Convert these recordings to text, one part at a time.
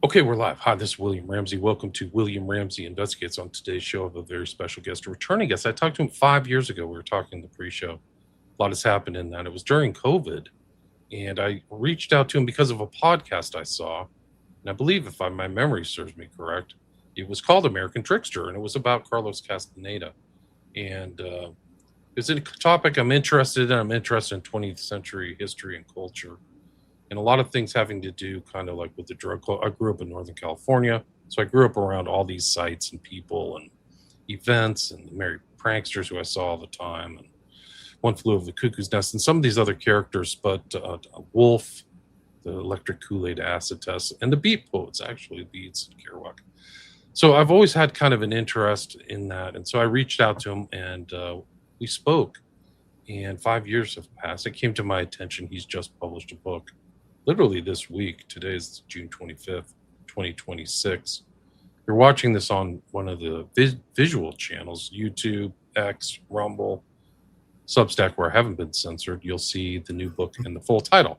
Okay, we're live. Hi, this is William Ramsey. Welcome to William Ramsey Investigates. On today's show, I have a very special guest, a returning guest. I talked to him 5 years ago. We were talking the pre-show. A lot has happened in that. It was during COVID, and I reached out to him because of a podcast I saw. And I believe, if my memory serves me correct, it was called American Trickster, and it was about Carlos Castaneda. And it's a topic I'm interested in. I'm interested in 20th century history and culture, and a lot of things having to do kind of like with the I grew up in Northern California, so I grew up around all these sites and people and events and the merry pranksters who I saw all the time, and One Flew Over the Cuckoo's Nest, and some of these other characters. But Wolf, the Electric Kool-Aid Acid Test, and the Beat Poets, actually, Beats and Kerouac. So I've always had kind of an interest in that, and so I reached out to him, and we spoke. And 5 years have passed. It came to my attention he's just published a book literally this week. Today is June 25th, 2026. You're watching this on one of the visual channels, YouTube, X, Rumble, Substack, where I haven't been censored. You'll see the new book and the full title.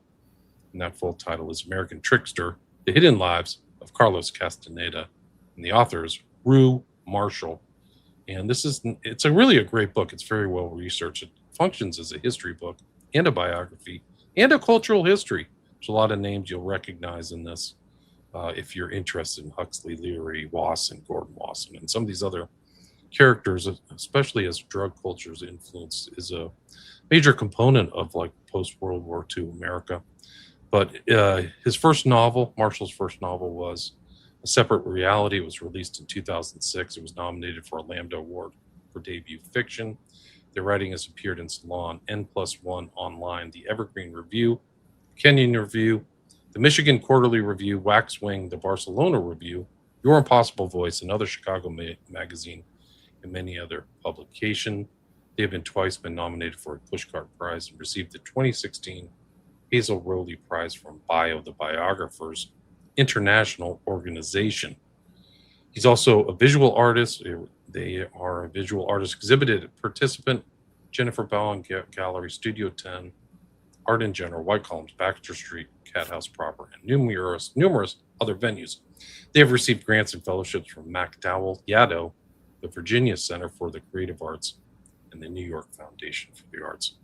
And that full title is American Trickster, The Hidden Lives of Carlos Castaneda. And the author is Rue Marshall. And it's really a great book. It's very well researched. It functions as a history book and a biography and a cultural history. There's a lot of names you'll recognize in this if you're interested in Huxley, Leary, Wasson, Gordon Wasson, and some of these other characters, especially as drug culture's influence is a major component of like post-World War II America. But his first novel, Marshall's first novel, was A Separate Reality. It was released in 2006. It was nominated for a Lambda Award for debut fiction. The writing has appeared in Salon, N+1 Online, the Evergreen Review, Kenyon Review, the Michigan Quarterly Review, Waxwing, the Barcelona Review, Your Impossible Voice, another Chicago magazine, and many other publications. They have twice been nominated for a Pushcart Prize and received the 2016 Hazel Rowley Prize from Bio, the Biographers International Organization. He's also a visual artist. They are a visual artist exhibited at Participant, Jennifer Ballin Gallery, Studio 10, Art in General, White Columns, Baxter Street, Cat House proper, and numerous other venues. They have received grants and fellowships from MacDowell Yaddo, the Virginia Center for the Creative Arts, and the New York Foundation for the Arts.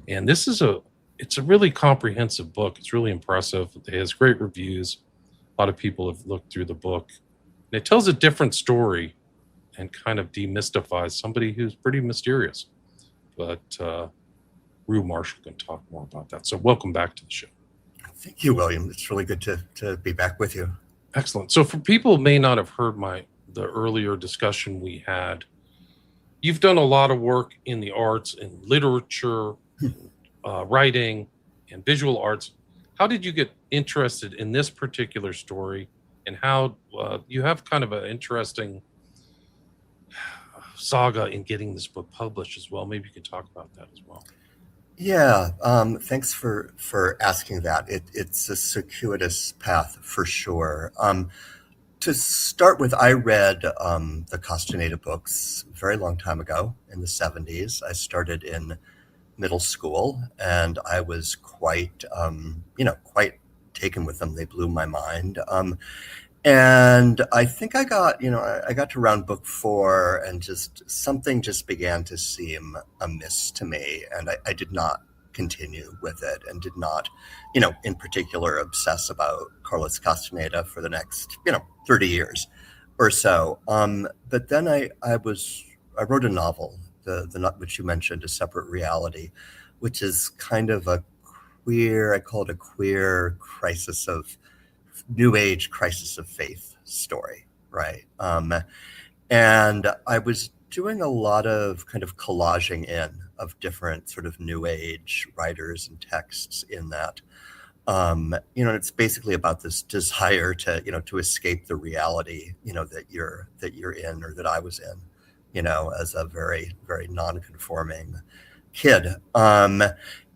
And it's a really comprehensive book. It's really impressive. It has great reviews. A lot of people have looked through the book. And it tells a different story and kind of demystifies somebody who's pretty mysterious. But Rue Marshall can talk more about that. So welcome back to the show. Thank you, William. It's really good to be back with you. Excellent. So for people who may not have heard the earlier discussion we had, you've done a lot of work in the arts and literature, writing, and visual arts. How did you get interested in this particular story, and how you have kind of an interesting saga in getting this book published as well? Maybe you could talk about that as well. Yeah, thanks for asking that. It's a circuitous path for sure. To start with, I read the Casteneda books a very long time ago in the 70s. I started in middle school, and I was quite taken with them. They blew my mind. And I think I got to around book 4, and something began to seem amiss to me, and I did not continue with it, and did not, in particular, obsess about Carlos Castaneda for the next, 30 years or so. But then I wrote a novel, the which you mentioned, A Separate Reality, which is kind of I call it a queer New Age crisis of faith story, right? And I was doing a lot of kind of collaging in of different sort of New Age writers and texts in that. And it's basically about this desire to escape the reality, that you're in, or that I was in, as a very, very non-conforming kid. And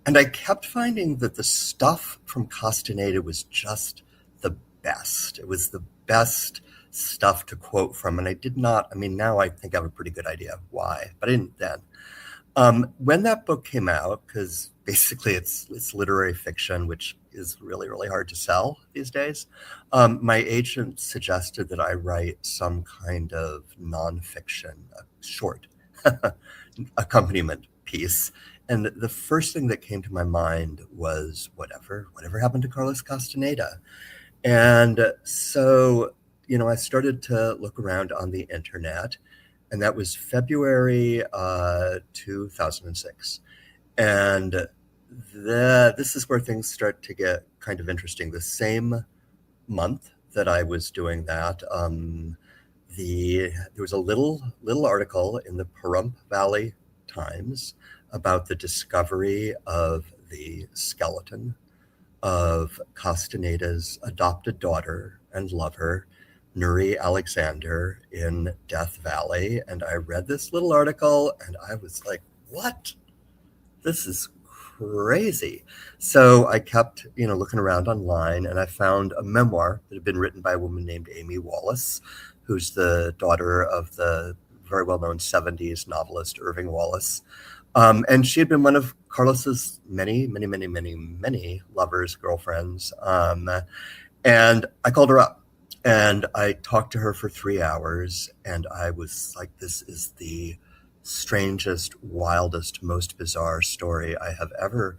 I kept finding that the stuff from Castaneda was just the best. It was the best stuff to quote from. And I did not, now I think I have a pretty good idea why, but I didn't then. When that book came out, because basically it's literary fiction, which is really, really hard to sell these days. My agent suggested that I write some kind of nonfiction, a short accompaniment piece. And the first thing that came to my mind was whatever happened to Carlos Castaneda? And so, I started to look around on the internet, and that was February 2006. And this is where things start to get kind of interesting. The same month that I was doing that, there was a little article in the Pahrump Valley Times about the discovery of the skeleton of Castaneda's adopted daughter and lover, Nuri Alexander, in Death Valley. And I read this little article and I was like, what? This is crazy. So I kept, looking around online, and I found a memoir that had been written by a woman named Amy Wallace, who's the daughter of the very well-known 70s novelist Irving Wallace. And she had been one of Carlos's many, many, many, many, many lovers, girlfriends. And I called her up and I talked to her for 3 hours. And I was like, this is the strangest, wildest, most bizarre story I have ever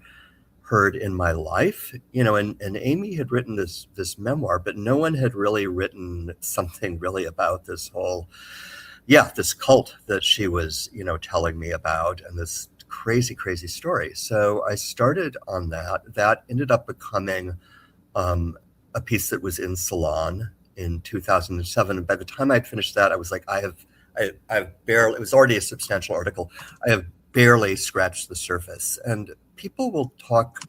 heard in my life. And Amy had written this memoir, but no one had really written something really about this whole this cult that she was, telling me about, and this crazy, crazy story. So I started on that. That ended up becoming a piece that was in Salon in 2007. And by the time I'd finished that, I was like, I've barely, it was already a substantial article. I have barely scratched the surface. And people will talk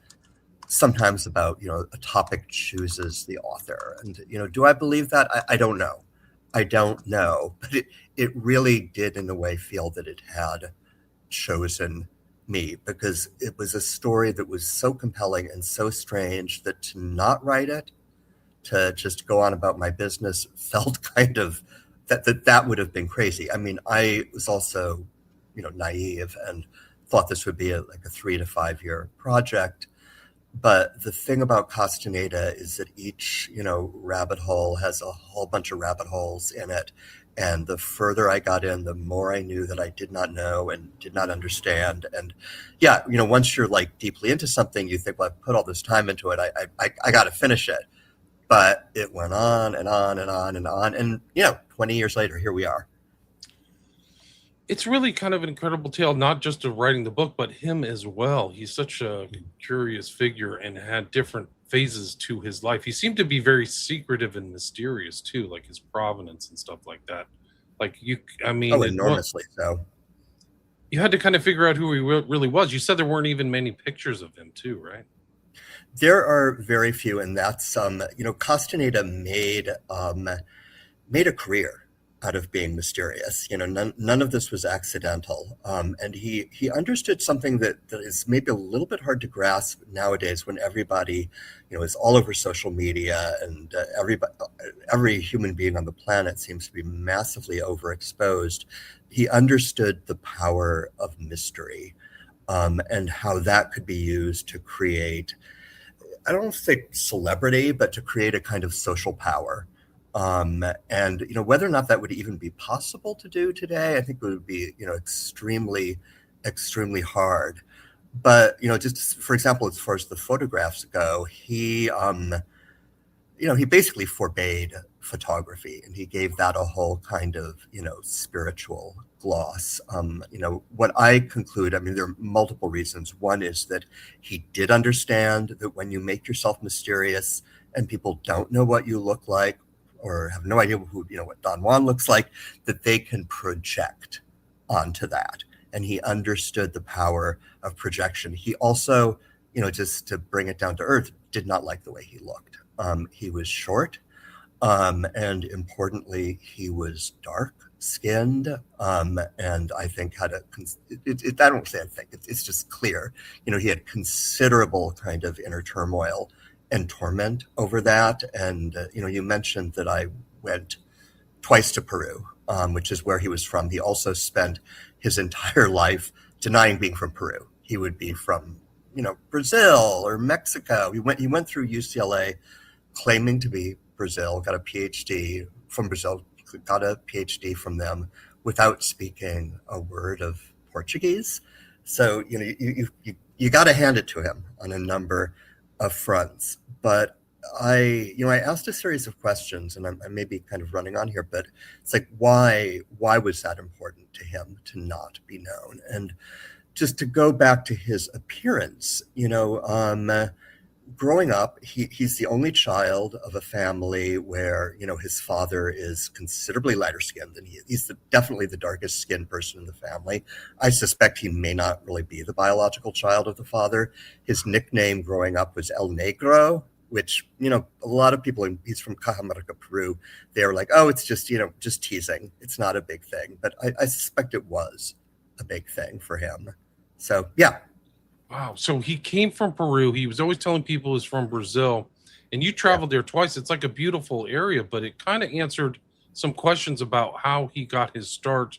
sometimes about, a topic chooses the author. And, do I believe that? I don't know. But it really did in a way feel that it had chosen me, because it was a story that was so compelling and so strange that to not write it, to just go on about my business, felt kind of that would have been crazy. I mean, I was also, naive and thought this would be like a 3 to 5 year project. But the thing about Castaneda is that each, rabbit hole has a whole bunch of rabbit holes in it. And the further I got in, the more I knew that I did not know and did not understand. And once you're like deeply into something, you think, well, I've put all this time into it. I got to finish it. But it went on and on and on and on. And, 20 years later, here we are. It's really kind of an incredible tale, not just of writing the book, but him as well. He's such a curious figure and had different phases to his life. He seemed to be very secretive and mysterious too, like his provenance and stuff like that. Enormously so. You had to kind of figure out who he really was. You said there weren't even many pictures of him too, right? There are very few, and that's Castaneda made a career out of being mysterious. None of this was accidental. And he understood something that is maybe a little bit hard to grasp nowadays, when everybody, is all over social media, and every human being on the planet seems to be massively overexposed. He understood the power of mystery, and how that could be used to create, I don't think celebrity, but to create a kind of social power. And whether or not that would even be possible to do today, I think it would be extremely, extremely hard. But just for example, as far as the photographs go, he basically forbade photography, and he gave that a whole kind of spiritual gloss. What I conclude, I mean, there are multiple reasons. One is that he did understand that when you make yourself mysterious and people don't know what you look like, or have no idea what Don Juan looks like, that they can project onto that. And he understood the power of projection. He also, just to bring it down to earth, did not like the way he looked. He was short, and importantly, he was dark skinned, and I think had I don't say I think, it's just clear, he had considerable kind of inner turmoil and torment over that. And, you mentioned that I went twice to Peru, which is where he was from. He also spent his entire life denying being from Peru. He would be from Brazil or Mexico. He went through UCLA claiming to be Brazil, got a PhD from Brazil, got a PhD from them without speaking a word of Portuguese. So you got to hand it to him on a number of fronts. But I asked a series of questions, and I may be kind of running on here, but it's like why was that important to him to not be known? And just to go back to his appearance, growing up, he's the only child of a family where his father is considerably lighter skinned than he is. He's definitely the darkest skinned person in the family. I suspect he may not really be the biological child of the father. His nickname growing up was El Negro, which a lot of people. He's from Cajamarca, Peru. They were like, oh, it's just teasing. It's not a big thing, but I suspect it was a big thing for him. So yeah. Wow. So he came from Peru. He was always telling people he's from Brazil. And you Yeah. traveled there twice. It's like a beautiful area, but it kind of answered some questions about how he got his start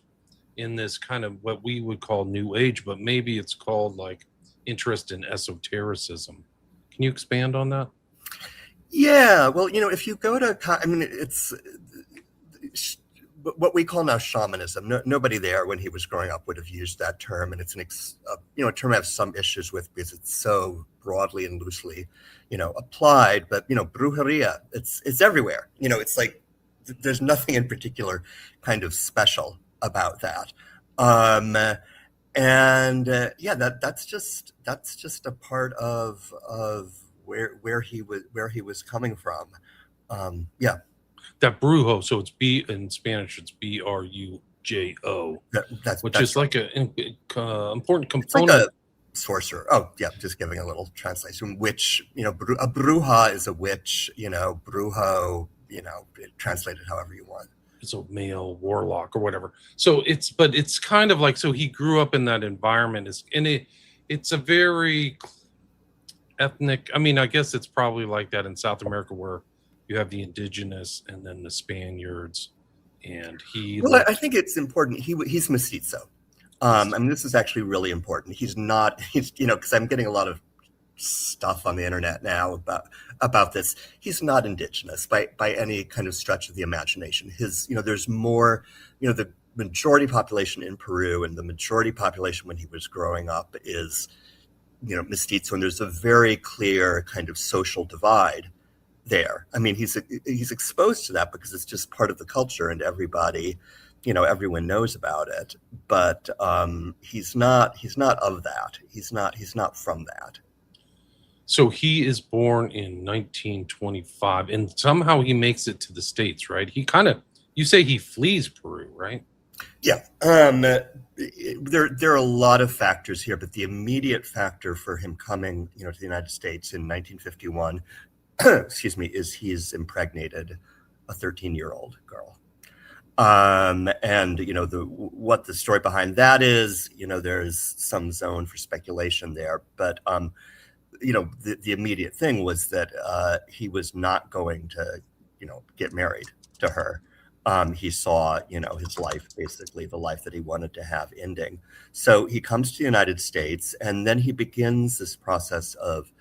in this kind of what we would call new age, but maybe it's called like interest in esotericism. Can you expand on that? Yeah, well, if you go to, it's what we call now shamanism. Nobody there when he was growing up would have used that term, and it's a term I have some issues with because it's so broadly and loosely, applied. But brujeria, it's everywhere. It's like there's nothing in particular kind of special about that. Um, and yeah, that's just a part of where he was coming from. Yeah, That brujo. So it's B in Spanish, it's Brujo, which is that's right. like an important It's like a component. sorcerer. Oh, yeah, just giving a little translation. Witch, a bruja is a witch. Brujo, translated however you want. It's a male warlock or whatever. So but it's kind of like, so he grew up in that environment is and it's a very ethnic. I mean, I guess it's probably like that in South America where you have the indigenous and then the Spaniards, and he Well, I like think it's important. He's mestizo. This is actually really important. He's not. Because I'm getting a lot of stuff on the internet now about this. He's not indigenous by any kind of stretch of the imagination. There's more. The majority population in Peru and the majority population when he was growing up is mestizo, and there's a very clear kind of social divide there. I mean, he's exposed to that because it's just part of the culture, and everyone knows about it. But he's not of that. He's not from that. so he is born in 1925 and somehow he makes it to the States, right? He kind of, you say he flees Peru, right? Yeah. There are a lot of factors here, but the immediate factor for him coming, to the United States in 1951, excuse me, is he's impregnated a 13-year-old girl. And what the story behind that is, there's some zone for speculation there, but the immediate thing was that he was not going to, get married to her. He saw, his life, basically the life that he wanted to have, ending. So he comes to the United States, and then he begins this process of,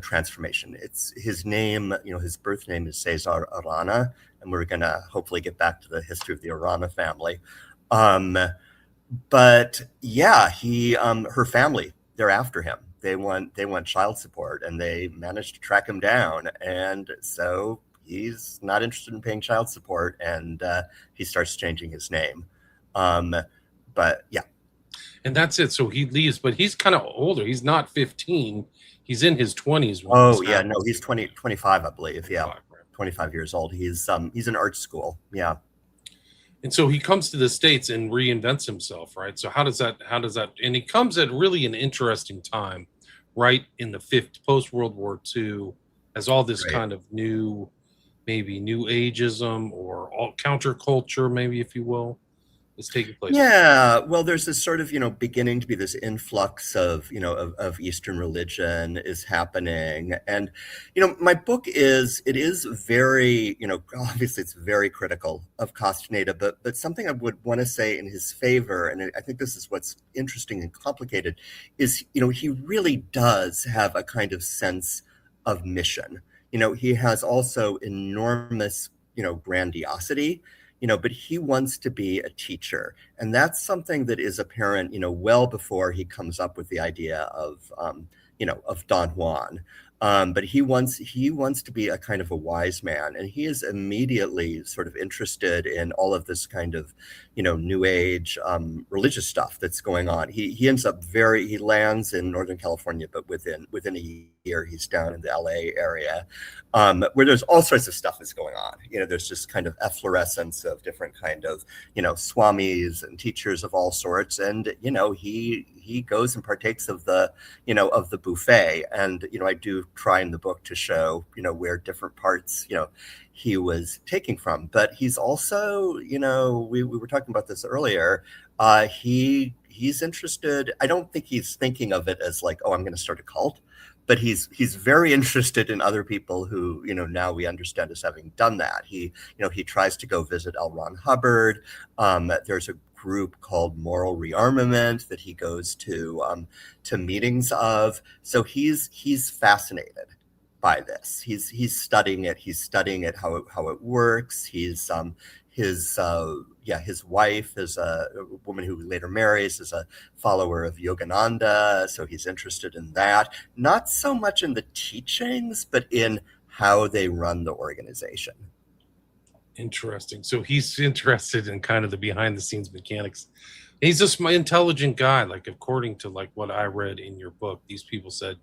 transformation. It's his name, his birth name is Cesar Arana, and we're gonna hopefully get back to the history of the Arana family. Um, but yeah, her family, they're after him. They want child support, and they managed to track him down, and so he's not interested in paying child support, and he starts changing his name. Um, but yeah. And that's it. So he leaves, but he's kind of older. He's not 15. He's in his 20s when Oh this yeah, no, happens. he's 25, I believe. Yeah, 25, right? 25 years old. He's in art school. Yeah. And so he comes to the States and reinvents himself, right? So and he comes at really an interesting time, right? In the fifth post World War II, as all this Right. kind of maybe new ageism or all counterculture, maybe if you will, is taking place? Yeah, well, there's this sort of, beginning to be this influx of, of Eastern religion is happening. And, my book it is very, obviously it's very critical of Castaneda, but something I would want to say in his favor, and I think this is what's interesting and complicated, is, he really does have a kind of sense of mission. He has also enormous, grandiosity, but he wants to be a teacher. And that's something that is apparent, well before he comes up with the idea of Don Juan. But he wants to be a kind of a wise man, and he is immediately sort of interested in all of this kind of, New Age religious stuff that's going on. He ends up he lands in Northern California, but within a year he's down in the LA area, where there's all sorts of stuff that's going on. There's just kind of efflorescence of different kind of, swamis and teachers of all sorts, and he goes and partakes of the buffet. And I do try in the book to show where different parts he was taking from. But he's also, we were talking about this earlier, he's interested. I don't think he's thinking of it as like, oh, I'm going to start a cult, but he's very interested in other people who now we understand as having done that. He tries to go visit L. Ron Hubbard. There's a group called Moral Rearmament that he goes to meetings of. So he's fascinated by this. He's studying it. He's studying it, how it works. His wife is a woman who later marries, is a follower of Yogananda, so he's interested in that. Not so much in the teachings, but in how they run the organization. Interesting. So he's interested in kind of the behind the scenes mechanics. He's just my intelligent guy. Like according to like what I read in your book, these people said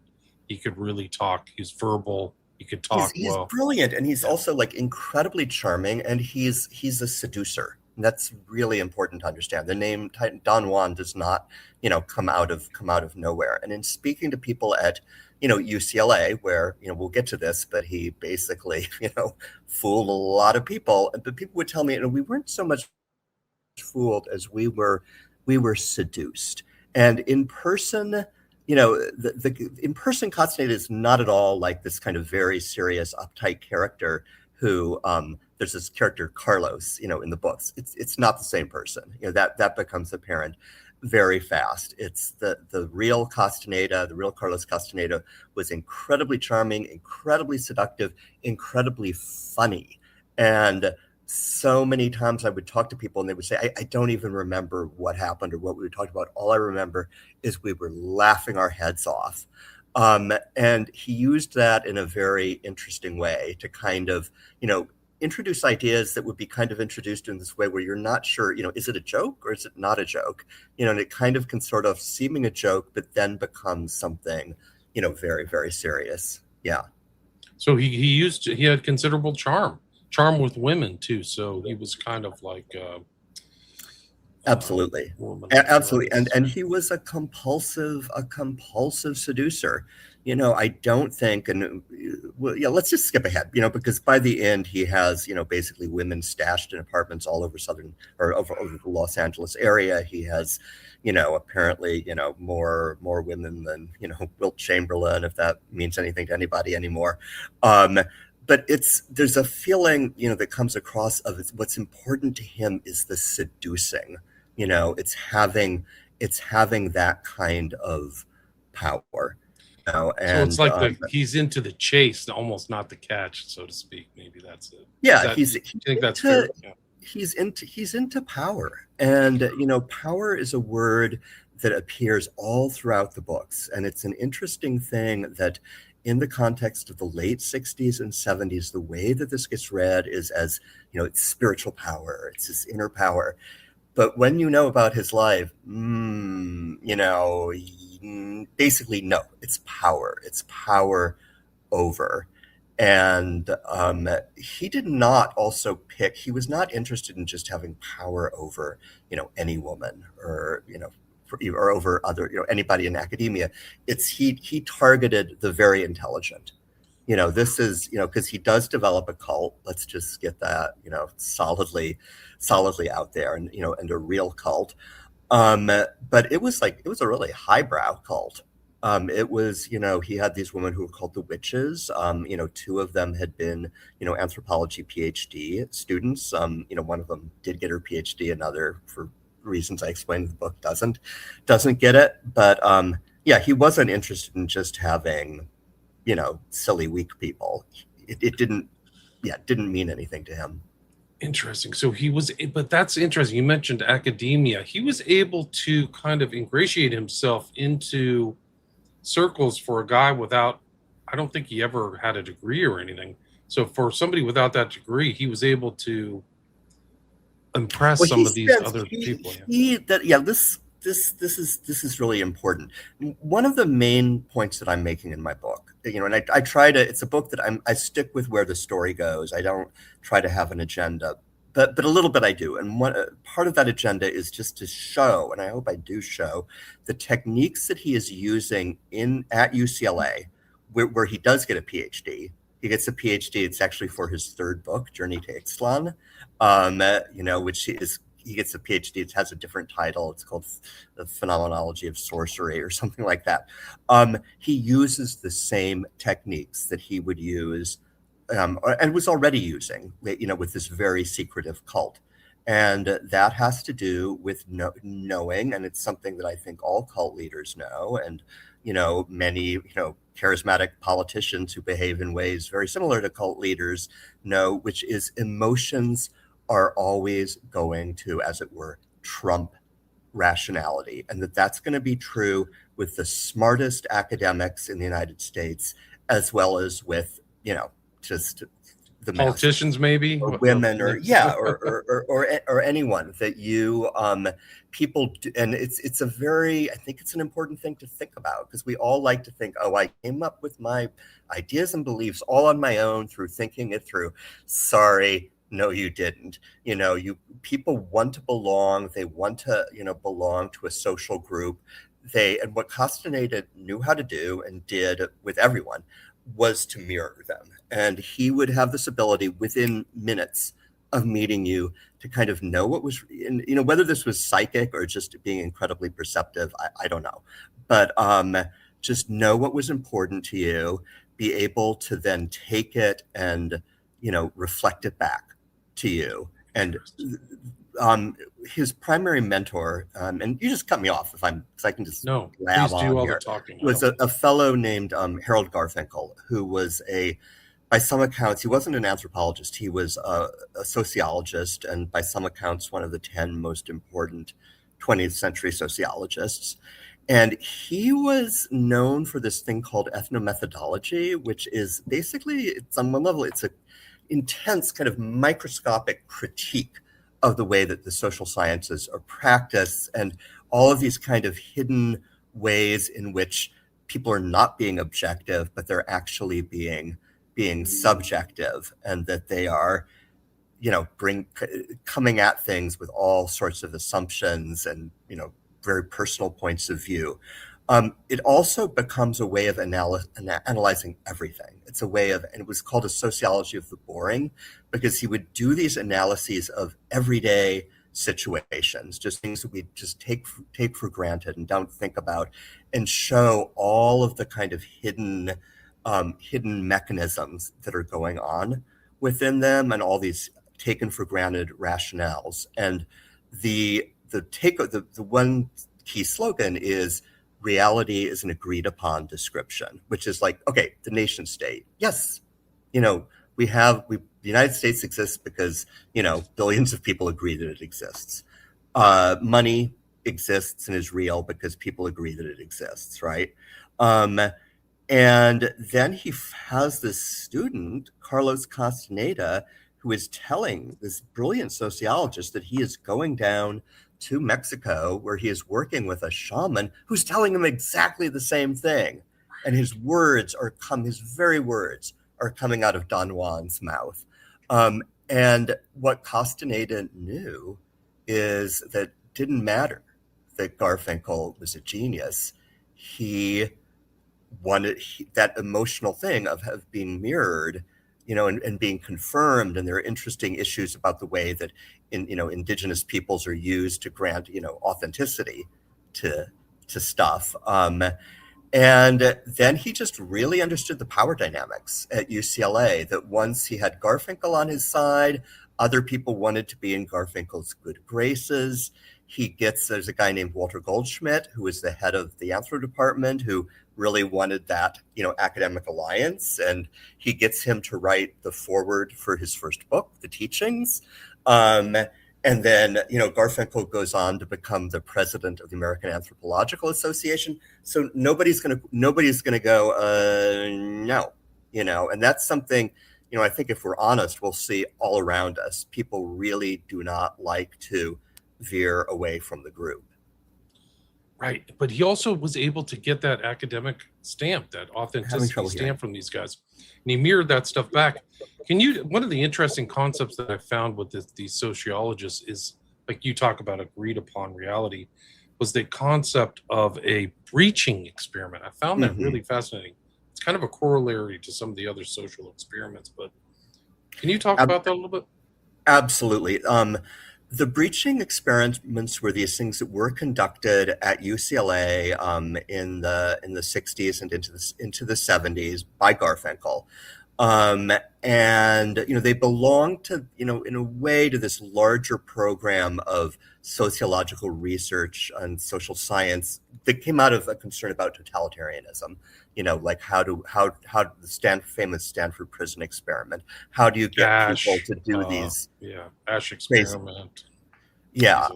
he could really talk. He's verbal. He could talk He's well. brilliant, and he's also like incredibly charming, and he's a seducer. And that's really important to understand. The name Don Juan does not, come out of nowhere. And in speaking to people at, UCLA, where we'll get to this, but he basically, fooled a lot of people. But people would tell me, we weren't so much fooled as we were seduced. And in person, the in person Castaneda is not at all like this kind of very serious, uptight character who there's this character Carlos, in the books. It's not the same person. That becomes apparent very fast. It's the real Castaneda, the real Carlos Castaneda was incredibly charming, incredibly seductive, incredibly funny. And so many times I would talk to people and they would say, I don't even remember what happened or what we talked about. All I remember is we were laughing our heads off. And he used that in a very interesting way to kind of, introduce ideas that would be kind of introduced in this way where you're not sure, is it a joke or is it not a joke? And it kind of can sort of seeming a joke, but then becomes something, very, very serious. Yeah. So he had considerable charm with women too. So he was kind of like Absolutely. Absolutely. And he was a compulsive seducer. I don't think, and well, yeah, let's just skip ahead, because by the end he has, basically women stashed in apartments all over over the Los Angeles area. He has, apparently, more women than, Wilt Chamberlain, if that means anything to anybody anymore. But there's a feeling, that comes across of what's important to him is the seducing. It's having that kind of power. And so it's like he's into the chase, almost not the catch, so to speak. Maybe that's it. Yeah, you think that's fair? Yeah. He's into power, and power is a word that appears all throughout the books, and it's an interesting thing that in the context of the late 60s and 70s, the way that this gets read is as, it's spiritual power, it's his inner power. But when you know about his life, basically, no, it's power. It's power over. And he did not also pick, he was not interested in just having power over, any woman or, or over other, anybody in academia. He targeted the very intelligent. this is, because he does develop a cult. Let's just get that, solidly out there, and a real cult. But it was a really highbrow cult. It was, he had these women who were called the witches. Two of them had been, anthropology PhD students. One of them did get her PhD, another, for reasons I explained in the book, doesn't get it. But yeah, he wasn't interested in just having, silly, weak people. It didn't mean anything to him. Interesting. So but that's interesting. You mentioned academia. He was able to kind of ingratiate himself into circles for a guy without, I don't think he ever had a degree or anything. So for somebody without that degree, he was able to impress Well, some of these other people. This is really important. One of the main points that I'm making in my book, and I try to. It's a book that I stick with where the story goes. I don't try to have an agenda, but a little bit I do. And one part of that agenda is just to show, and I hope I do show, the techniques that he is using at UCLA, where he does get a PhD. He gets a PhD. It's actually for his third book, Journey to Ixtlan, which is, he gets a PhD. It has a different title. It's called The Phenomenology of Sorcery or something like that. He uses the same techniques that he would use and was already using, with this very secretive cult. And that has to do with knowing, and it's something that I think all cult leaders know, and many charismatic politicians who behave in ways very similar to cult leaders know, which is emotions are always going to, as it were, trump rationality, and that's going to be true with the smartest academics in the United States, as well as with just the politicians, maybe, or women, or or anyone that people do. And it's a very, I think it's an important thing to think about, because we all like to think, oh, I came up with my ideas and beliefs all on my own through thinking it through. Sorry, no, you didn't. People want to belong. They want to, belong to a social group. And what Castaneda knew how to do and did with everyone was to mirror them. And he would have this ability within minutes of meeting you to kind of know what was, whether this was psychic or just being incredibly perceptive, I don't know. But just know what was important to you, be able to then take it and, reflect it back to you. And his primary mentor, and you just cut me off because I can just no, blab please do on all here, the talking. was a fellow named Harold Garfinkel, who was by some accounts, he wasn't an anthropologist. He was a sociologist, and by some accounts, one of the 10 most important 20th century sociologists. And he was known for this thing called ethnomethodology, which is basically, it's on one level, it's an intense kind of microscopic critique of the way that the social sciences are practiced, and all of these kind of hidden ways in which people are not being objective, but they're actually being subjective, and that they are, coming at things with all sorts of assumptions and, very personal points of view. It also becomes a way of analyzing everything. It's a way of, and it was called a sociology of the boring, because he would do these analyses of everyday situations, just things that we just take for granted and don't think about, and show all of the kind of hidden mechanisms that are going on within them, and all these taken for granted rationales. And the one key slogan is, reality is an agreed upon description, which is like, okay, the nation state. Yes, the United States exists because, billions of people agree that it exists. Money exists and is real because people agree that it exists, right? And then he has this student, Carlos Castaneda, who is telling this brilliant sociologist that he is going down to Mexico, where he is working with a shaman who's telling him exactly the same thing. And his very words are coming out of Don Juan's mouth. And what Castaneda knew is that it didn't matter that Garfinkel was a genius. He wanted that emotional thing of being mirrored, and being confirmed. And there are interesting issues about the way that indigenous peoples are used to grant, authenticity to stuff. And then he just really understood the power dynamics at UCLA, that once he had Garfinkel on his side, other people wanted to be in Garfinkel's good graces. There's a guy named Walter Goldschmidt, who was the head of the anthro department, who really wanted that, academic alliance. And he gets him to write the foreword for his first book, The Teachings. And then, Garfinkel goes on to become the president of the American Anthropological Association. So nobody's gonna go, no, and that's something, I think if we're honest, we'll see all around us. People really do not like to veer away from the group. Right. But he also was able to get that academic stamp, that authenticity stamp from these guys. And he mirrored that stuff back. One of the interesting concepts that I found with these sociologists is, like you talk about agreed upon reality, was the concept of a breaching experiment. I found that really fascinating. It's kind of a corollary to some of the other social experiments, but can you talk about that a little bit? Absolutely. The breaching experiments were these things that were conducted at UCLA in the 60s and into the 70s by Garfinkel. And they belong to, in a way, to this larger program of sociological research and social science that came out of a concern about totalitarianism. Like how the famous Stanford prison experiment. How do you get people to do these? Ash experiment. Yeah.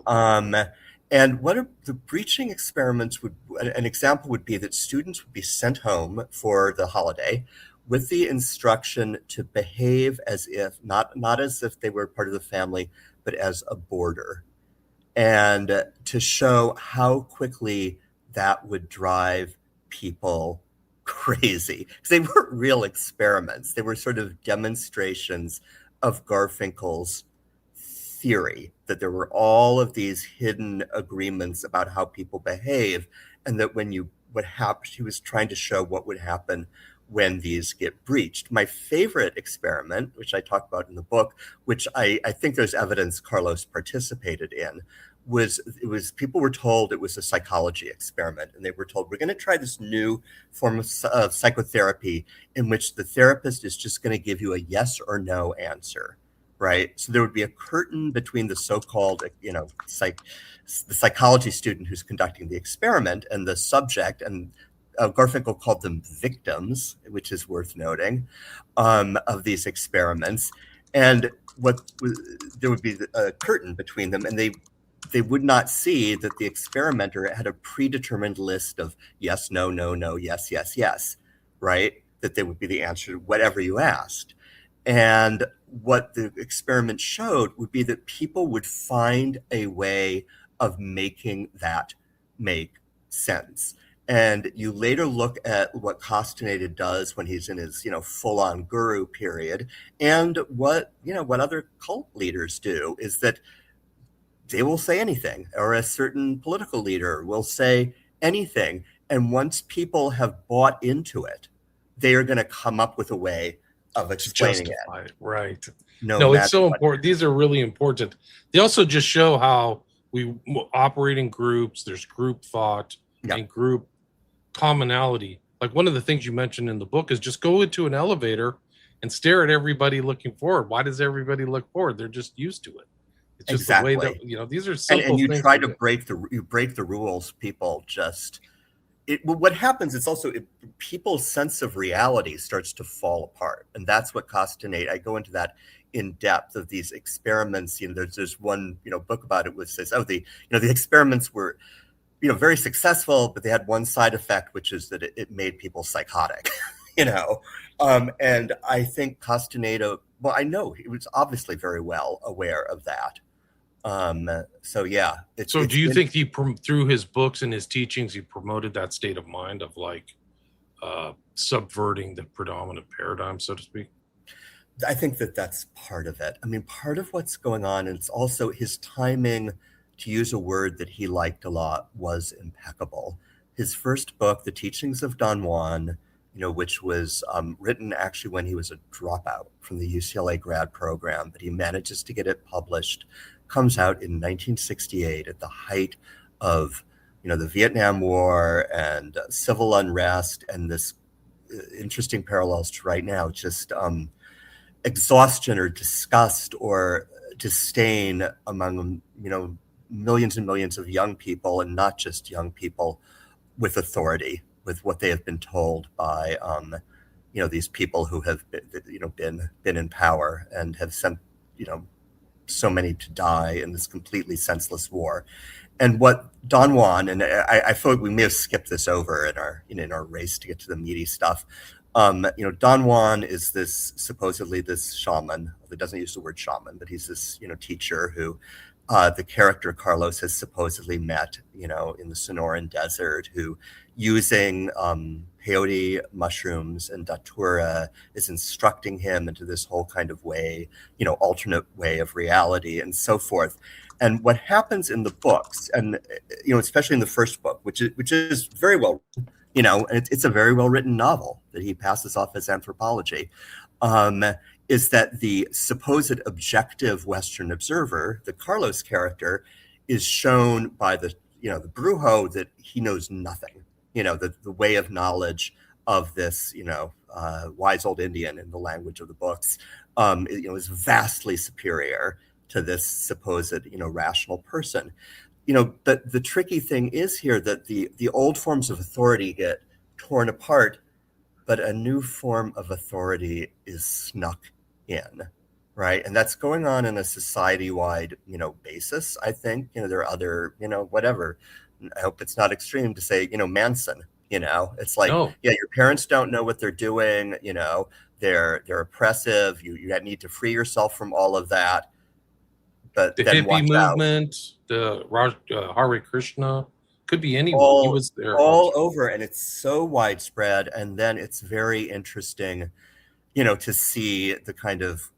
And one of the breaching experiments an example would be that students would be sent home for the holiday with the instruction to behave as if, not as if they were part of the family, but as a boarder, and to show how quickly that would drive people crazy. Because they weren't real experiments. They were sort of demonstrations of Garfinkel's theory, that there were all of these hidden agreements about how people behave, and that he was trying to show what would happen when these get breached. My favorite experiment, which I talk about in the book, which I think there's evidence Carlos participated in, was people were told it was a psychology experiment, and they were told, we're going to try this new form of psychotherapy in which the therapist is just going to give you a yes or no answer. Right. So there would be a curtain between the so-called, the psychology student who's conducting the experiment and the subject. And Garfinkel called them victims, which is worth noting, of these experiments. And there would be a curtain between them, and they would not see that the experimenter had a predetermined list of yes, no, no, no, yes, yes, yes, right? That they would be the answer to whatever you asked. And what the experiment showed would be that people would find a way of making that make sense. And you later look at what Casteneda does when he's in his, full-on guru period, and what other cult leaders do is that they will say anything, or a certain political leader will say anything. And once people have bought into it, they are going to come up with a way of explaining it. Right. No, it's so important. These are really important. They also just show how we operate in groups. There's group thought and group commonality. Like one of the things you mentioned in the book is just go into an elevator and stare at everybody looking forward. Why does everybody look forward? They're just used to it. It's just the way that, these are simple and you things. Try to break the rules. People just, what happens is also people's sense of reality starts to fall apart. And that's what Casteneda, I go into that in depth of these experiments. There's one, book about it which says, the experiments were, very successful, but they had one side effect, which is that it made people psychotic, and I think Casteneda, well, I know he was obviously very well aware of that. So do you think through his books and his teachings, he promoted that state of mind of subverting the predominant paradigm, so to speak? I think that's part of it. I mean, part of what's going on, and it's also his timing, to use a word that he liked a lot, was impeccable. his first book, The Teachings of Don Juan, which was written actually when he was a dropout from the UCLA grad program, but he manages to get it published, comes out in 1968 at the height of, the Vietnam War and civil unrest, and this interesting parallels to right now, just exhaustion or disgust or disdain among, millions and millions of young people, and not just young people, with authority, with what they have been told by, these people who have been in power and have sent, so many to die in this completely senseless war. And what Don Juan, and I feel like we may have skipped this over in our race to get to the meaty stuff. Don Juan is this supposedly this shaman. He doesn't use the word shaman, but he's this teacher who the character Carlos has supposedly met, in the Sonoran Desert, who using peyote mushrooms and datura is instructing him into this whole kind of way, alternate way of reality and so forth. And what happens in the books, and especially in the first book, which is very well, and it's a very well written novel that he passes off as anthropology, is that the supposed objective Western observer, the Carlos character, is shown by the Brujo that he knows nothing. The way of knowledge of this, wise old Indian in the language of the books, is vastly superior to this supposed, rational person. But the tricky thing is here that the old forms of authority get torn apart, but a new form of authority is snuck in, right? And that's going on in a society-wide, basis. I think, there are other, whatever. I hope it's not extreme to say, Manson. It's like, No, yeah, your parents don't know what they're doing. They're oppressive. You need to free yourself from all of that. But the then hippie watch out. movement, the Hare Krishna, could be anyone. He all was there all also. over, and it's so widespread. And then it's very interesting, to see the kind of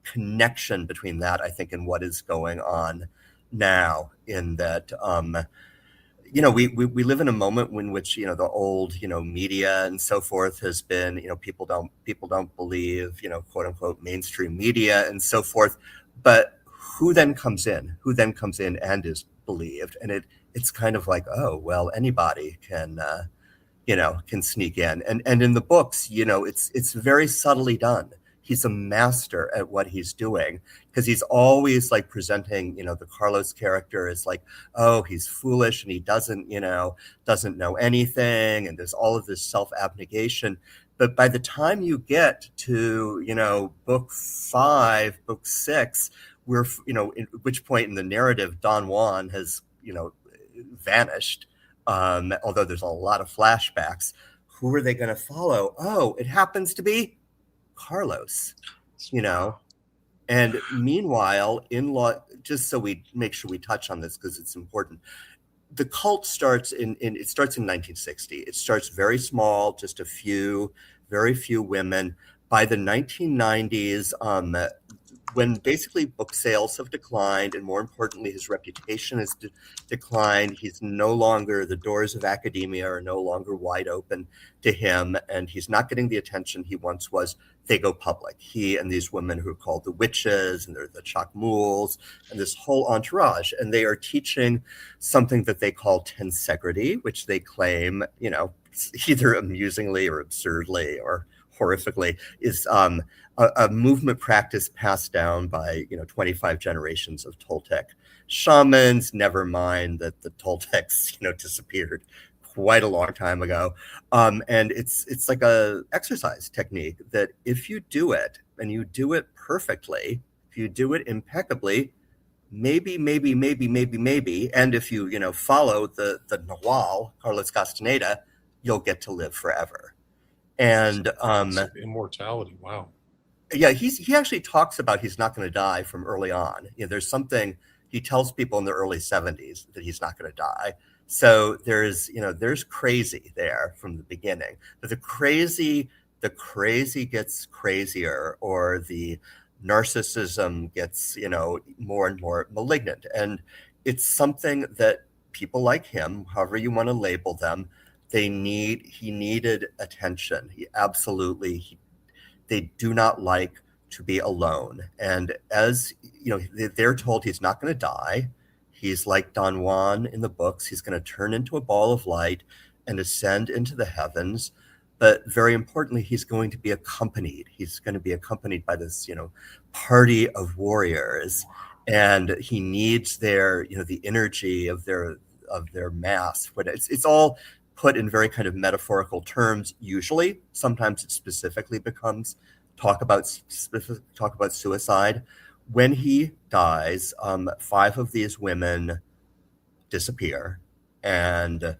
connection between that, I think, and what is going on now. In that, we live in a moment in which the old media and so forth has been people don't believe quote unquote mainstream media and so forth, but who then comes in and is believed, and it's kind of like, oh well, anybody can sneak in. And in the books, it's very subtly done. He's a master at what he's doing, because he's always like presenting, the Carlos character as like, oh, he's foolish and he doesn't know anything, and there's all of this self-abnegation. But by the time you get to, book 5, book 6, we're, at which point in the narrative, Don Juan has, vanished. Although there's a lot of flashbacks. Who are they going to follow? Oh, it happens to be Carlos, you know. And meanwhile, just so we make sure we touch on this because it's important, the cult starts in 1960. It starts very small, just very few women. By the 1990s, when basically book sales have declined, and more importantly, his reputation has declined, he's no longer, the doors of academia are no longer wide open to him, and he's not getting the attention he once was. They go public. He and these women who are called the witches, and they're the chakmuls, and this whole entourage, and they are teaching something that they call tensegrity, which they claim, either amusingly or absurdly or horrifically, is a movement practice passed down by 25 generations of Toltec shamans. Never mind that the Toltecs disappeared quite a long time ago, and it's like a exercise technique that if you do it and you do it perfectly, if you do it impeccably, maybe, and if you follow the Nawal, Carlos Castaneda, you'll get to live forever. And Immortality. Wow. yeah, he actually talks about he's not going to die from early on. There's something he tells people in the early 70s that he's not going to die. So there's crazy there from the beginning. But the crazy gets crazier, or the narcissism gets more and more malignant. And it's something that people like him, however you want to label them, he needed attention. He absolutely, they do not like to be alone. And as you know, they're told he's not going to die. He's like Don Juan in the books. He's going to turn into a ball of light and ascend into the heavens. But very importantly, he's going to be accompanied. He's going to be accompanied by this, party of warriors, and he needs their, the energy of their mass. But it's all put in very kind of metaphorical terms. Usually, sometimes it specifically becomes talk about suicide. When he dies, 5 of these women disappear, and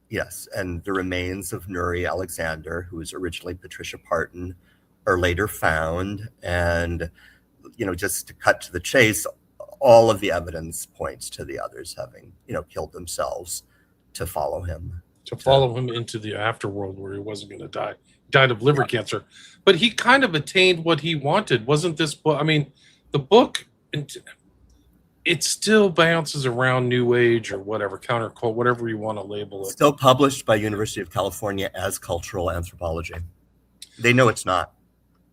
yes, and the remains of Nuri Alexander, who was originally Patricia Parton, are later found. And just to cut to the chase, all of the evidence points to the others having killed themselves to follow him. To follow him into the afterworld where he wasn't going to die. He died of liver cancer. But he kind of attained what he wanted. Wasn't this book? I mean, the book, it still bounces around New Age or whatever, countercult, whatever you want to label it. Still published by University of California as cultural anthropology. They know it's not,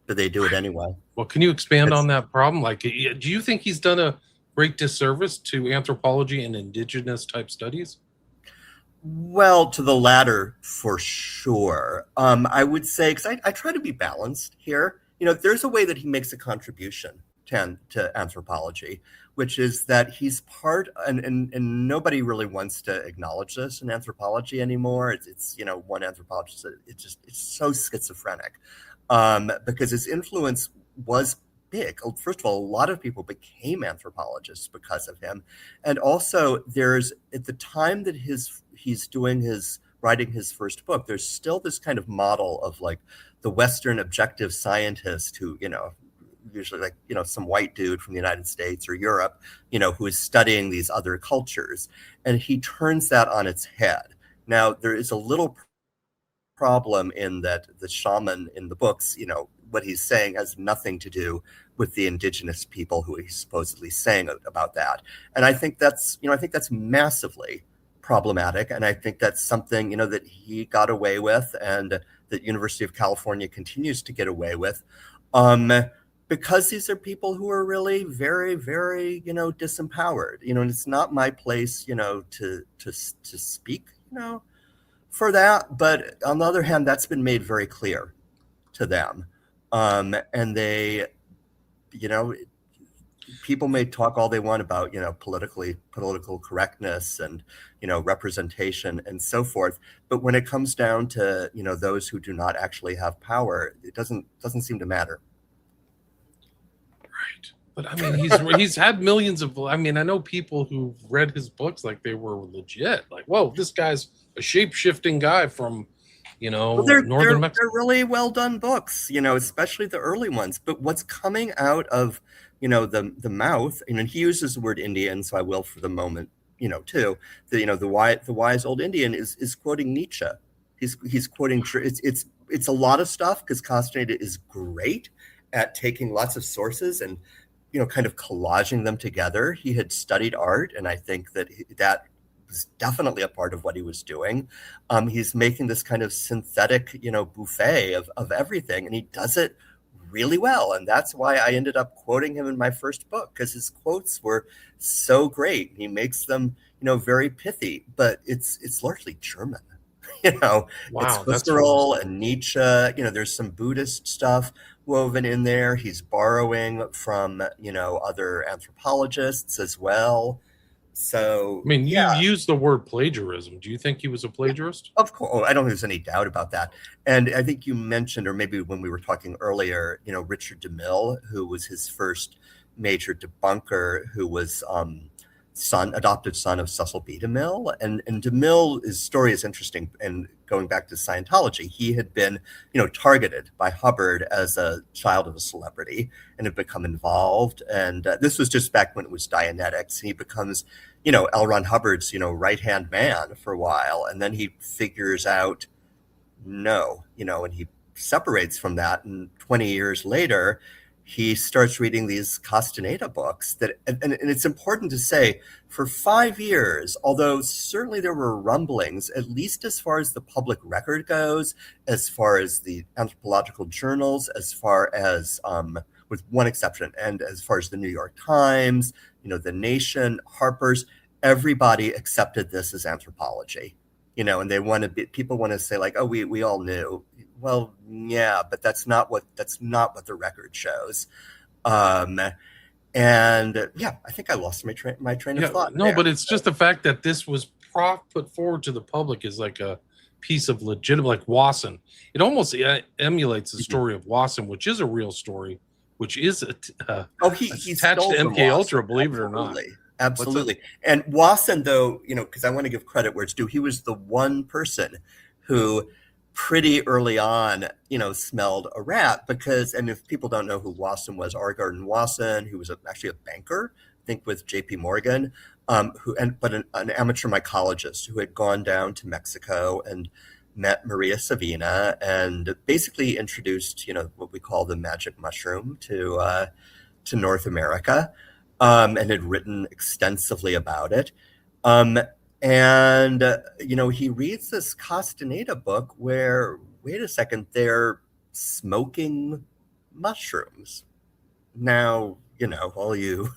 but they do it anyway. Well, can you expand on that problem? Like, do you think he's done a great disservice to anthropology and indigenous type studies? Well, to the latter, for sure. I would say, because I try to be balanced here, there's a way that he makes a contribution to anthropology, which is that he's part, and nobody really wants to acknowledge this in anthropology anymore. It's one anthropologist, it's so schizophrenic, because his influence was big. First of all, a lot of people became anthropologists because of him. And also there's, at the time that he's writing his first book, there's still this kind of model of like the Western objective scientist who, usually like, some white dude from the United States or Europe, who is studying these other cultures. And he turns that on its head. Now, there is a little problem in that the shaman in the books, what he's saying has nothing to do with the indigenous people who he's supposedly saying about that. And I think that's massively problematic. And I think that's something, that he got away with and that University of California continues to get away with. Because these are people who are really very, very, disempowered, and it's not my place, to speak, for that. But on the other hand, that's been made very clear to them. And they, people may talk all they want about, political correctness and, representation and so forth. But when it comes down to, those who do not actually have power, it doesn't seem to matter. Right. But I mean, he's had millions of, I know people who've read his books like they were legit. Like, whoa, this guy's a shape-shifting guy from, northern Mexico. They're really well done books, especially the early ones. But what's coming out of, the mouth, and he uses the word Indian, so I will for the moment, too. The wise old Indian is quoting Nietzsche. He's quoting, it's a lot of stuff, because Casteneda is great at taking lots of sources and, kind of collaging them together. He had studied art, and I think that was definitely a part of what he was doing. He's making this kind of synthetic, buffet of everything, and he does it really well. And that's why I ended up quoting him in my first book, because his quotes were so great. He makes them, very pithy, but it's largely German. Wow, it's Husserl and Nietzsche. There's some Buddhist stuff woven in there. He's borrowing from, other anthropologists as well. So, you use the word plagiarism. Do you think he was a plagiarist? Of course. I don't think there's any doubt about that. And I think you mentioned, or maybe when we were talking earlier, Richard DeMille, who was his first major debunker, who was adopted son of Cecil B. DeMille. And DeMille's story is interesting. And going back to Scientology, he had been, targeted by Hubbard as a child of a celebrity and had become involved. And this was just back when it was Dianetics. He becomes, L. Ron Hubbard's, right-hand man for a while. And then he figures out, no, and he separates from that. And 20 years later, he starts reading these Castaneda books and it's important to say, for 5 years, although certainly there were rumblings, at least as far as the public record goes, as far as the anthropological journals, as far as, with one exception, and as far as the New York Times, the Nation, Harper's, everybody accepted this as anthropology. And people want to say like, oh, we all knew. Well, yeah, but that's not what the record shows. Um, and yeah, I think I lost my train of Yeah, thought no, there. but it's just the fact that this was put forward to the public as like a piece of legitimate, like Wasson. It almost emulates the story of Wasson, which is a real story, which is Oh, he attached stole to from MK Wasson. Ultra, believe it or not. Absolutely. What's that? Absolutely. And Wasson, though, because I want to give credit where it's due, he was the one person who pretty early on, smelled a rat because, and if people don't know who Wasson was, R. Gordon Wasson, who was actually a banker, I think with J.P. Morgan, but an amateur mycologist who had gone down to Mexico and met Maria Savina and basically introduced, what we call the magic mushroom to North America, and had written extensively about it. He reads this Castaneda book where, wait a second, they're smoking mushrooms. Now, all you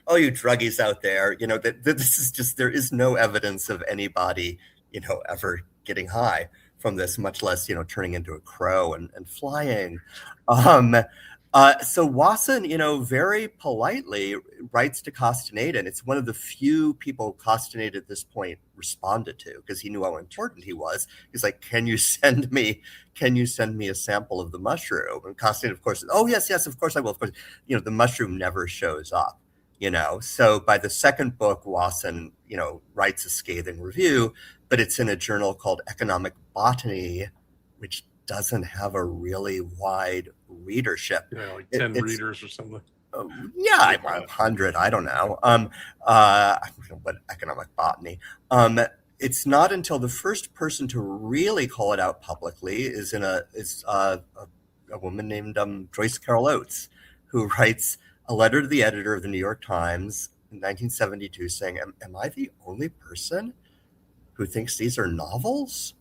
druggies out there, that this is just, there is no evidence of anybody, ever getting high from this, much less, turning into a crow and flying. Um, so Wasson, very politely writes to Castaneda, and it's one of the few people Castaneda at this point responded to because he knew how important he was. He's like, "Can you send me a sample of the mushroom?" And Castaneda, of course, "Oh yes, yes, of course I will." Of course, the mushroom never shows up. So by the second book, Wasson, writes a scathing review, but it's in a journal called Economic Botany, which doesn't have a really wide readership. Yeah, like 10 readers or something. Yeah, 100. I don't know. What economic botany? It's not until the first person to really call it out publicly is a woman named Joyce Carol Oates, who writes a letter to the editor of the New York Times in 1972 saying, "Am I the only person who thinks these are novels?"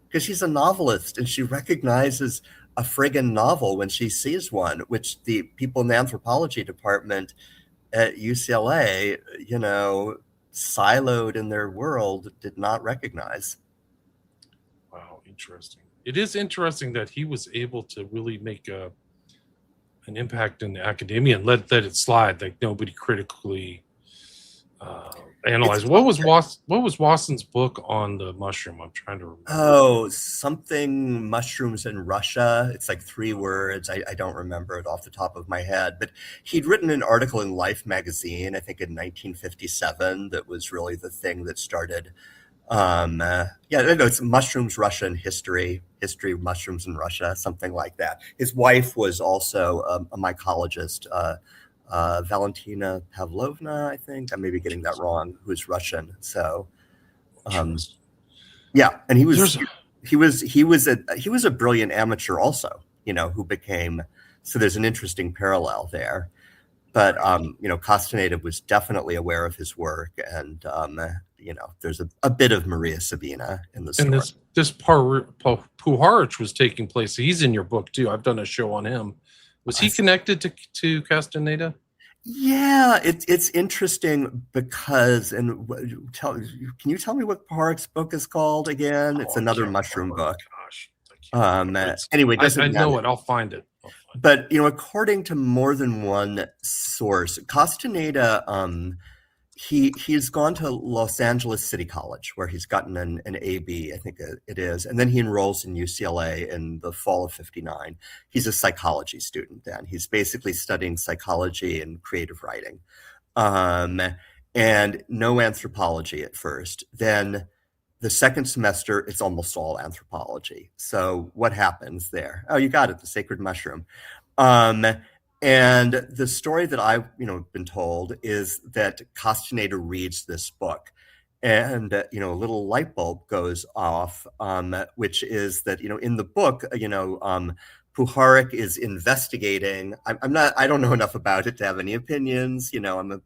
Because she's a novelist and she recognizes a friggin' novel when she sees one, which the people in the anthropology department at UCLA, siloed in their world, did not recognize. Wow, interesting. It is interesting that he was able to really make an impact in academia and let it slide, like nobody critically analyzed. What was Watson's book on the mushroom? I'm trying to remember. Oh, something mushrooms in Russia. It's like 3 words. I don't remember it off the top of my head, but he'd written an article in Life magazine, I think in 1957, that was really the thing that started. It's mushrooms, Russia, and history of mushrooms in Russia, something like that. His wife was also a mycologist, Valentina Pavlovna, I think. I may be getting that wrong, who's Russian. So, yeah, and he was a brilliant amateur also, who became, so there's an interesting parallel there. But Castaneda was definitely aware of his work, and there's a bit of Maria Sabina in the story. And this Puharich was taking place. He's in your book too. I've done a show on him. Was he connected to Castaneda? Yeah, it's interesting because, can you tell me what Puharich's book is called again? It's another mushroom book. Gosh, anyway, I know it. I'll find it. But according to more than one source, Castaneda, he's gone to Los Angeles City College, where he's gotten an AB, I think it is, and then he enrolls in UCLA in the fall of '59. He's a psychology student then. He's basically studying psychology and creative writing, and no anthropology at first. Then the second semester, it's almost all anthropology. So what happens there? Oh, you got it, the sacred mushroom. And the story that I've been told is that Castaneda reads this book, and a little light bulb goes off, which is that in the book, Puharich is investigating. I'm not. I don't know enough about it to have any opinions. I'm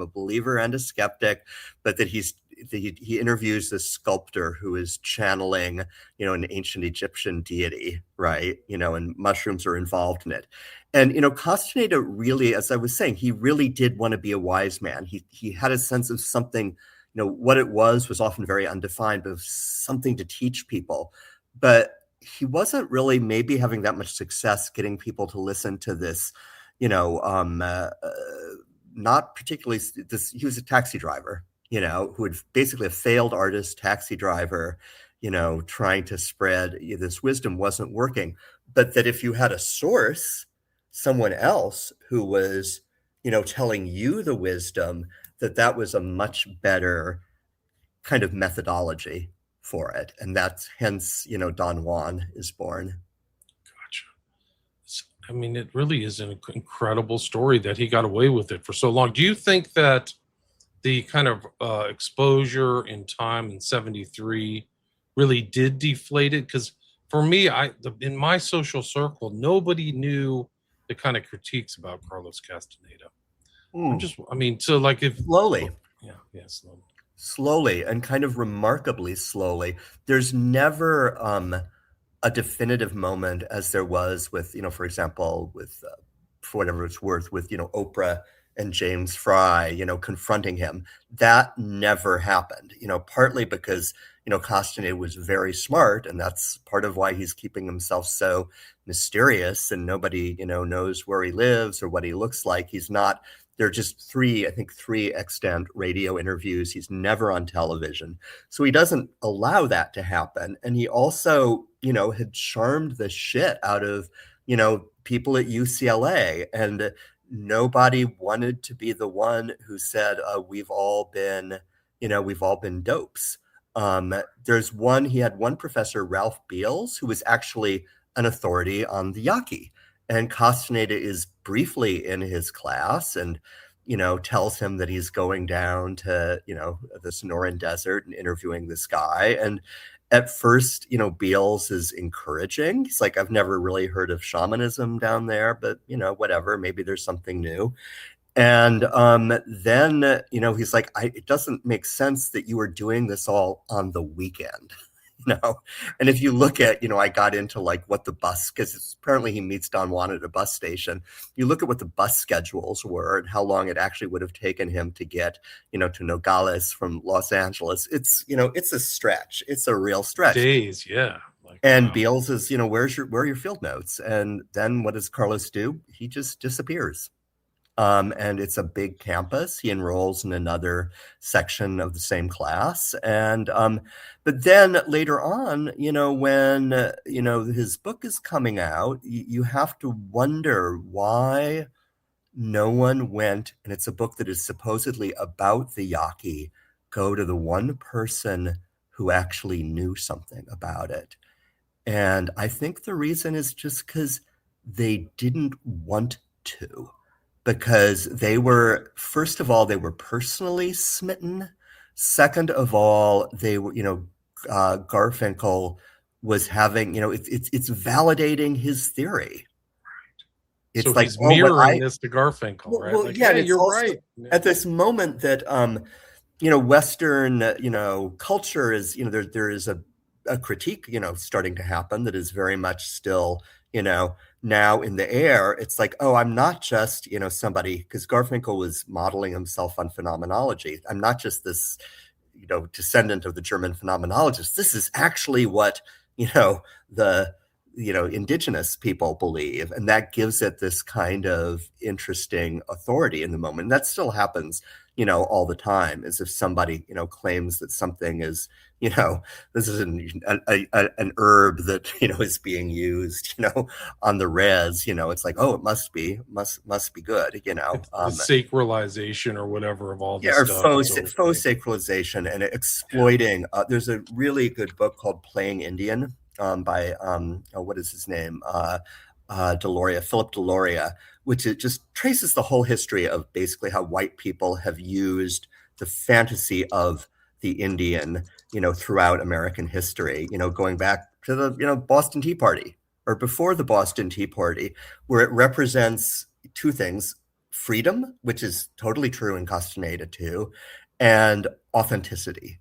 a believer and a skeptic, but that he interviews this sculptor who is channeling, an ancient Egyptian deity, right? And mushrooms are involved in it. And Castaneda really, as I was saying, he really did want to be a wise man. He had a sense of something. What it was often very undefined, but something to teach people. But he wasn't really maybe having that much success getting people to listen to this, not particularly this. He was a taxi driver, who had basically a failed artist, taxi driver, trying to spread this wisdom wasn't working. But that if you had a source, someone else who was, telling you the wisdom, that was a much better kind of methodology for it. And that's hence, Don Juan is born. Gotcha. I mean, it really is an incredible story that he got away with it for so long. Do you think that the kind of exposure in time in 73 really did deflate it? Because for me, in my social circle, nobody knew the kind of critiques about Carlos Castaneda. I mean, so like if slowly, yeah, slowly. Slowly and kind of remarkably slowly. There's never a definitive moment as there was with, for example, with, for whatever it's worth, with, Oprah and James Fry, confronting him. That never happened, partly because, Castaneda was very smart, and that's part of why he's keeping himself so mysterious and nobody, knows where he lives or what he looks like. He's not. There are just three extant radio interviews. He's never on television. So he doesn't allow that to happen. And he also, had charmed the shit out of, people at UCLA. And nobody wanted to be the one who said, we've all been dopes. He had one professor, Ralph Beals, who was actually an authority on the Yaqui. And Castaneda is briefly in his class and, tells him that he's going down to, the Sonoran Desert and interviewing this guy. And at first, Beals is encouraging. He's like, I've never really heard of shamanism down there, but, whatever, maybe there's something new. And then, he's like, it doesn't make sense that you were doing this all on the weekend. And if you look at, I got into like what the bus, because apparently he meets Don Juan at a bus station. You look at what the bus schedules were and how long it actually would have taken him to get, to Nogales from Los Angeles. It's, it's a stretch. It's a real stretch. Days, yeah. And wow. Beals is, where are your field notes? And then what does Carlos do? He just disappears. And it's a big campus. He enrolls in another section of the same class. And, but then later on, when, his book is coming out, you have to wonder why no one went, and it's a book that is supposedly about the Yaqui, go to the one person who actually knew something about it. And I think the reason is just because they didn't want to. Because they were, first of all, they were personally smitten. Second of all, they were, Garfinkel was having, it's validating his theory. It's so like, he's mirroring this to Garfinkel, right? Well, yeah, you're right. At this moment that, Western, culture is, there is a critique, starting to happen that is very much still, now in the air. It's like, oh, I'm not just, somebody, because Garfinkel was modeling himself on phenomenology. I'm not just this, descendant of the German phenomenologists. This is actually what, the, indigenous people believe. And that gives it this kind of interesting authority in the moment. And that still happens, all the time, as if somebody, claims that something is, this is an herb that, is being used, on the res, it's like, oh, it must be good, the sacralization or whatever of all this stuff. Faux sacralization and exploiting. There's a really good book called Playing Indian by, what is his name? Philip Deloria, which it just traces the whole history of basically how white people have used the fantasy of the Indian, throughout American history, going back to the, Boston Tea Party, or before the Boston Tea Party, where it represents two things: freedom, which is totally true in Castaneda too, and authenticity.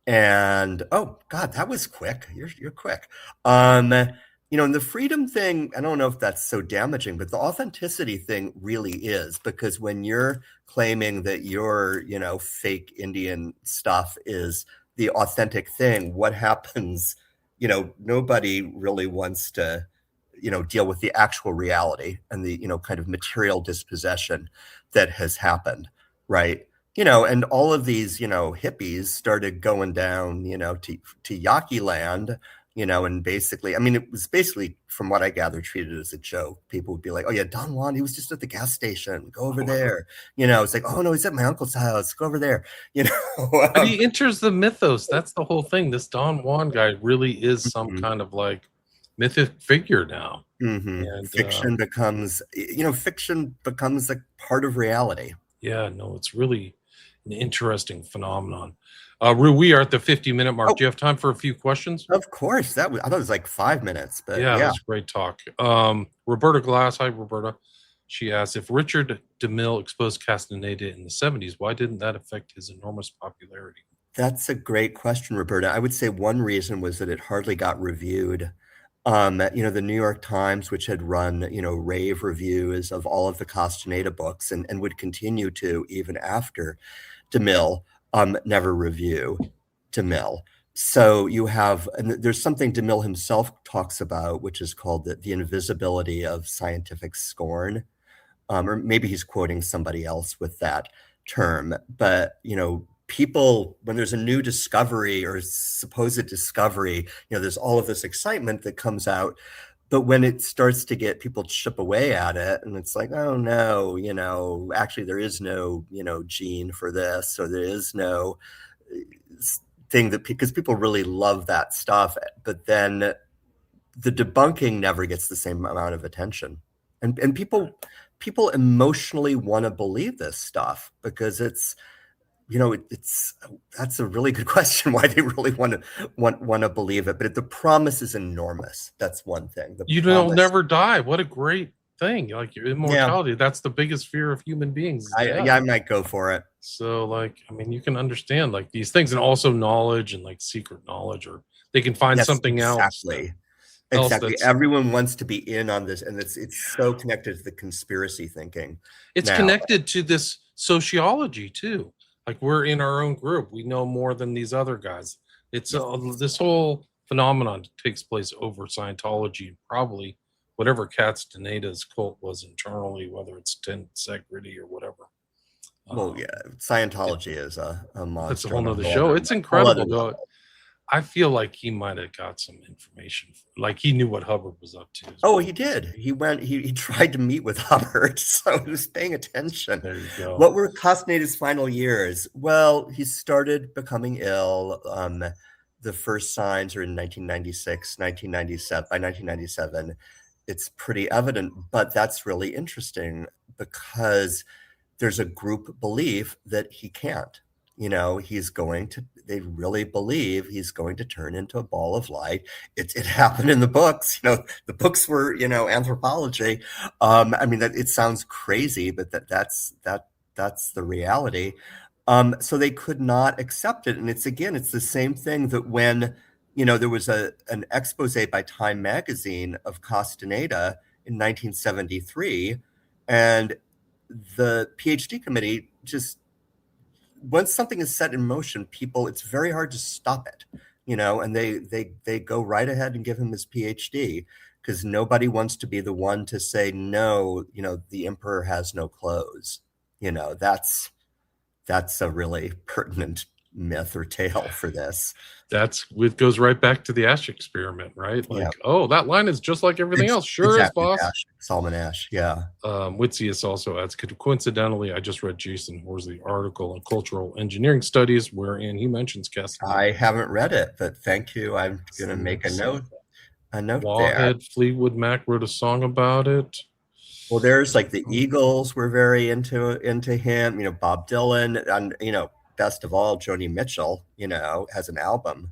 And oh God, that was quick. You're quick. Um, and the freedom thing, I don't know if that's so damaging, but the authenticity thing really is, because when you're claiming that your, fake Indian stuff is the authentic thing, what happens? Nobody really wants to, deal with the actual reality and the, kind of material dispossession that has happened, right? And all of these, hippies started going down, to Yaqui Land, and basically, I mean, it was basically, from what I gather, treated as a joke. People would be like, oh, yeah, Don Juan, he was just at the gas station. Go over there. It's like, oh, no, he's at my uncle's house. Go over there. But he enters the mythos. That's the whole thing. This Don Juan guy really is some kind of like mythic figure now. And fiction becomes a part of reality. Yeah, no, it's really an interesting phenomenon. Rue, we are at the 50-minute mark. Oh, do you have time for a few questions? Of course. I thought it was like 5 minutes, but Yeah, yeah. that's great talk. Roberta Glass, hi Roberta. She asks, if Richard DeMille exposed Castaneda in the 70s, why didn't that affect his enormous popularity? That's a great question, Roberta. I would say one reason was that it hardly got reviewed. The New York Times, which had run, rave reviews of all of the Castaneda books and would continue to even after DeMille, never review DeMille. So you have, and there's something DeMille himself talks about, which is called the invisibility of scientific scorn. Or maybe he's quoting somebody else with that term. But, people, when there's a new discovery or supposed discovery, there's all of this excitement that comes out. But when it starts to get people chip away at it, and it's like, oh no, actually there is no, gene for this, or there is no thing that, because people really love that stuff, but then the debunking never gets the same amount of attention. And people emotionally want to believe this stuff because it's that's a really good question, why they really want to believe it. But the promise is enormous. That's one thing. You'll never die. What a great thing. Like your immortality. Yeah. That's the biggest fear of human beings. I might go for it. So you can understand like these things, and also knowledge and like secret knowledge, or they can find something else. Exactly. Everyone wants to be in on this, and it's so connected to the conspiracy thinking. It's connected to this sociology too. Like we're in our own group. We know more than these other guys. It's this whole phenomenon takes place over Scientology, probably whatever Castaneda's cult was internally, whether it's tensegrity or whatever. Well, yeah, Scientology is a monster. That's a whole nother show. It's incredible, though. I feel like he might have got some information. Like he knew what Hubbard was up to. Oh, he did. He tried to meet with Hubbard, so he was paying attention. There you go. What were Castaneda's final years? Well, he started becoming ill. The first signs are in 1996, 1997. By 1997, it's pretty evident. But that's really interesting because there's a group belief that he can't. They really believe he's going to turn into a ball of light. It happened in the books. The books were, anthropology. It sounds crazy, but that's the reality. So they could not accept it. And it's the same thing that when, there was an expose by Time magazine of Castaneda in 1973, and the PhD committee just, once something is set in motion, it's very hard to stop it, and they go right ahead and give him his PhD because nobody wants to be the one to say, no, the emperor has no clothes. That's a really pertinent myth or tale for this. It goes right back to the Ash experiment, right? Oh, that line is just like everything else. Sure exactly, is, boss. Solomon Ash, yeah. Witzius also adds, coincidentally, I just read Jason Horsley article on cultural engineering studies wherein he mentions Castaneda. I haven't read it, but thank you. I'm going to make a note Wallhead, there. Fleetwood Mac wrote a song about it. Well, there's like the Eagles were very into him, Bob Dylan, and best of all, Joni Mitchell, has an album.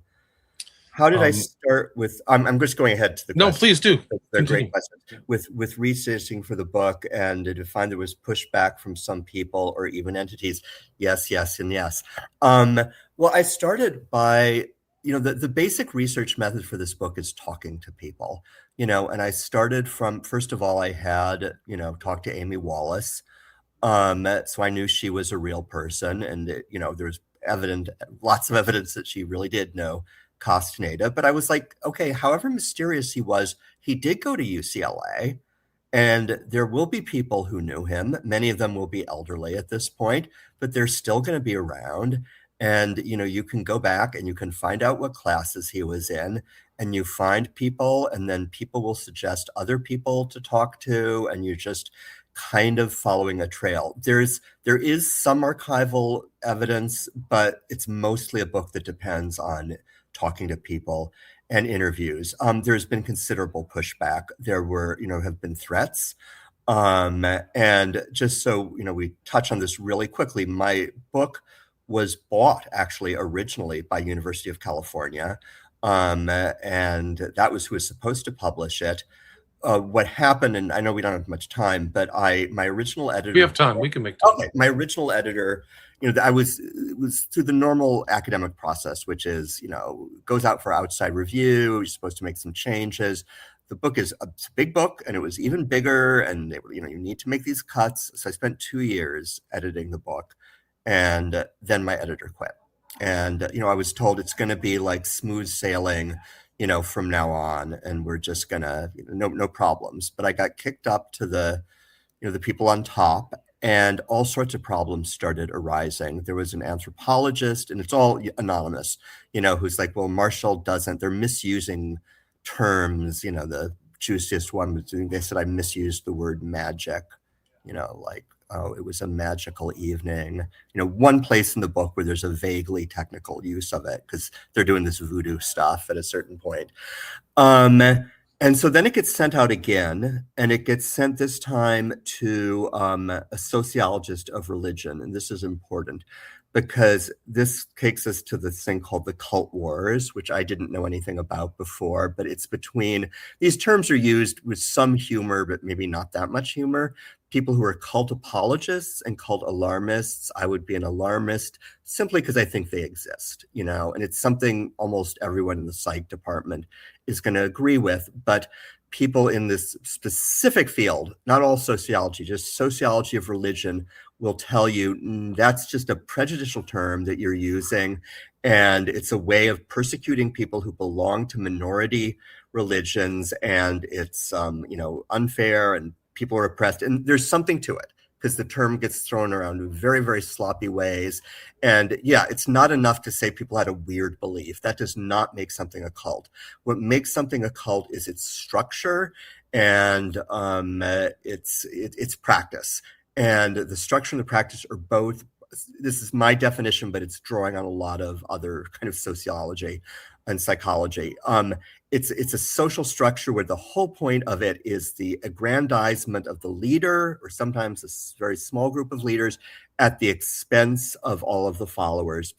How did I Um, start with? I'm just going ahead to the no, question. please do They're great continue. questions. With researching for the book and to find there was pushback from some people or even entities. Yes, yes, and yes. Um, well, I started by, the basic research method for this book is talking to people, and I started from, first of all, I had, talked to Amy Wallace. So I knew she was a real person, and there's lots of evidence that she really did know Castaneda. But I was like, okay, however mysterious he did go to UCLA, and there will be people who knew him. Many of them will be elderly at this point, but they're still going to be around. And you can go back and you can find out what classes he was in, and you find people, and then people will suggest other people to talk to, and you just kind of following a trail. There is some archival evidence, but it's mostly a book that depends on talking to people and interviews. There's been considerable pushback. There have been threats. And just so we touch on this really quickly, my book was bought actually originally by University of California. And that was who was supposed to publish it. What happened, and I know we don't have much time, but my original We editor, have time. We can make time. okay, my original editor, it was through the normal academic process, which is, goes out for outside review. You're supposed to make some changes. The book it's a big book, and it was even bigger, and they were, you need to make these cuts. So I spent 2 years editing the book, and then my editor quit. And I was told it's going to be like smooth sailing, from now on, and we're just gonna, no problems. But I got kicked up to the people on top, and all sorts of problems started arising. There was an anthropologist, and it's all anonymous, who's like, well, Marshall doesn't, they're misusing terms. The juiciest one was, they said I misused the word magic, like, oh, it was a magical evening. One place in the book where there's a vaguely technical use of it, because they're doing this voodoo stuff at a certain point. Um, and so then it gets sent out again, and it gets sent this time to a sociologist of religion. And this is important because this takes us to this thing called the cult wars, which I didn't know anything about before, but it's between, these terms are used with some humor, but maybe not that much humor. People who are cult apologists and cult alarmists. I would be an alarmist simply because I think they exist, and it's something almost everyone in the psych department is going to agree with. But people in this specific field, not all sociology, just sociology of religion, will tell you that's just a prejudicial term that you're using, and it's a way of persecuting people who belong to minority religions, and it's unfair, and people are oppressed, and there's something to it because the term gets thrown around in very, very sloppy ways. And yeah, it's not enough to say people had a weird belief. That does not make something a cult. What makes something a cult is its structure and its practice. And the structure and the practice are both, this is my definition, but it's drawing on a lot of other kind of sociology and psychology. It's a social structure where the whole point of it is the aggrandizement of the leader, or sometimes a very small group of leaders, at the expense of all of the followers,